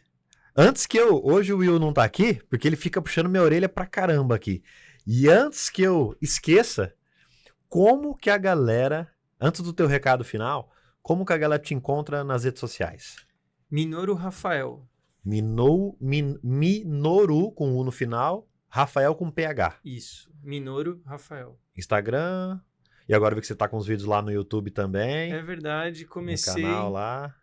Hoje o Will não tá aqui, porque ele fica puxando minha orelha pra caramba aqui. E antes que eu esqueça, como que a galera, antes do teu recado final, como que a galera te encontra nas redes sociais? Minoru Rafael. Minoru com U no final. Rafael com PH. Isso, Minoru Rafael. Instagram. E agora eu vi que você tá com os vídeos lá no YouTube também. É verdade, No comecei... canal lá.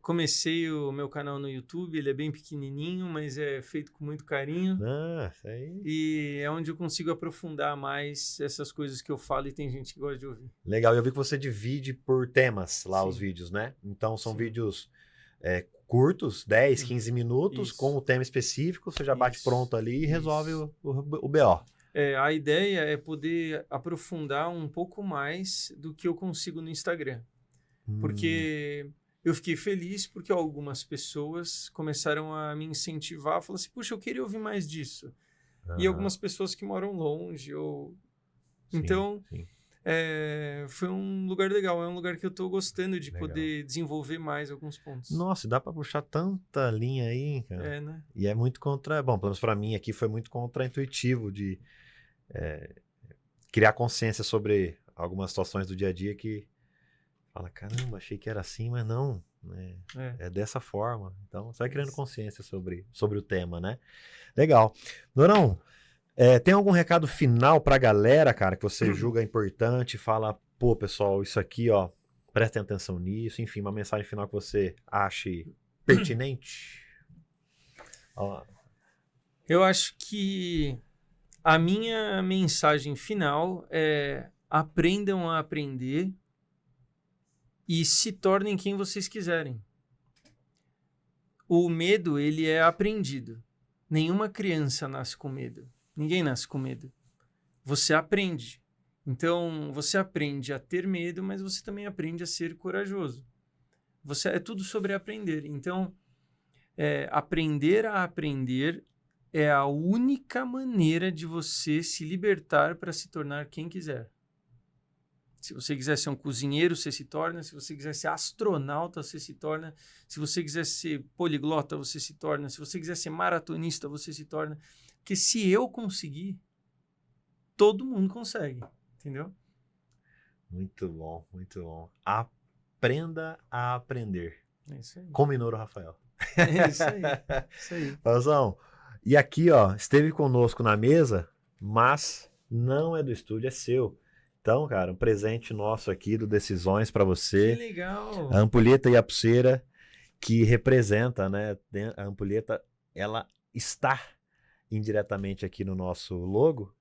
Comecei o meu canal no YouTube, ele é bem pequenininho, mas é feito com muito carinho. Ah, isso aí. E é onde eu consigo aprofundar mais essas coisas que eu falo e tem gente que gosta de ouvir. Legal. Eu vi que você divide por temas lá Sim. os vídeos, né? Então são Sim. vídeos curtos, 10, 15 minutos, Isso. com o tema específico. Você já bate Isso. pronto ali e resolve Isso. o BO. A ideia é poder aprofundar um pouco mais do que eu consigo no Instagram. Porque eu fiquei feliz porque algumas pessoas começaram a me incentivar, falaram assim, puxa, eu queria ouvir mais disso. E algumas pessoas que moram longe. Sim, Então, sim. foi um lugar legal. É um lugar que eu estou gostando de Legal. poder desenvolver mais alguns pontos. Nossa, dá pra puxar tanta linha aí, cara. Né? E é muito bom, pelo menos pra mim aqui foi muito contraintuitivo de criar consciência sobre algumas situações do dia a dia que fala, caramba, achei que era assim, mas não, né? É dessa forma. Então, você vai criando consciência sobre o tema, né? Legal. Dorão, tem algum recado final pra galera, cara, que você julga importante? Fala, pô, pessoal, isso aqui, ó, prestem atenção nisso. Enfim, uma mensagem final que você ache pertinente? Ó. Eu acho que a minha mensagem final é aprendam a aprender e se tornem quem vocês quiserem. O medo, ele é aprendido. Nenhuma criança nasce com medo. Ninguém nasce com medo. Você aprende. Então, você aprende a ter medo, mas você também aprende a ser corajoso. É tudo sobre aprender. Então, aprender a aprender é a única maneira de você se libertar para se tornar quem quiser. Se você quiser ser um cozinheiro, você se torna. Se você quiser ser astronauta, você se torna. Se você quiser ser poliglota, você se torna. Se você quiser ser maratonista, você se torna. Porque se eu conseguir, todo mundo consegue. Entendeu? Muito bom, muito bom. Aprenda a aprender. É isso aí. Com Minoru Rafael. É isso aí. Isso aí. Pauzão, e aqui, ó, esteve conosco na mesa, mas não é do estúdio, é seu. Então, cara, um presente nosso aqui do Decisões pra você. Que legal. A ampulheta e a pulseira que representa, né? A ampulheta, ela está indiretamente aqui no nosso logo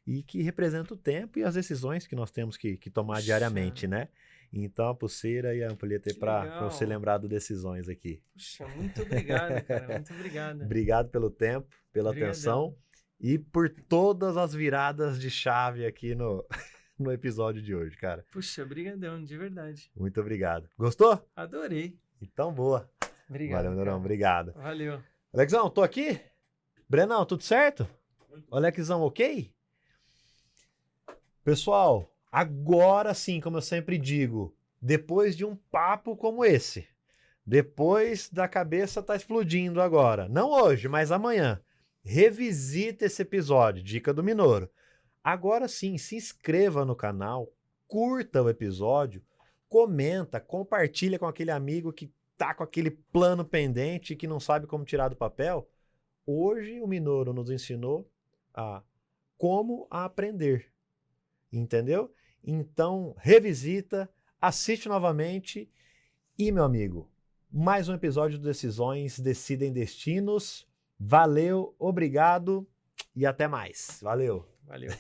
e que representa o tempo e as decisões que nós temos que tomar diariamente, né? Então, a pulseira e a ampulheta é para você lembrar do Decisões aqui. Puxa, muito obrigado, cara. Muito obrigado. Obrigado pelo tempo, pela atenção e por todas as viradas de chave aqui no episódio de hoje, cara. Puxa, brigadão, de verdade. Muito obrigado. Gostou? Adorei. Então, boa. Obrigado. Valeu, Dorão. Obrigado. Valeu. Alexão, tô aqui? Brenão, tudo certo? Alexão, ok? Pessoal, agora sim, como eu sempre digo, depois de um papo como esse, depois da cabeça tá explodindo agora, não hoje, mas amanhã, revisita esse episódio, Dica do Minoru. Agora sim, se inscreva no canal, curta o episódio, comenta, compartilha com aquele amigo que tá com aquele plano pendente e que não sabe como tirar do papel. Hoje o Minoru nos ensinou como aprender, entendeu? Então, revisita, assiste novamente e, meu amigo, mais um episódio do Decisões Decidem Destinos. Valeu, obrigado e até mais. Valeu. Valeu.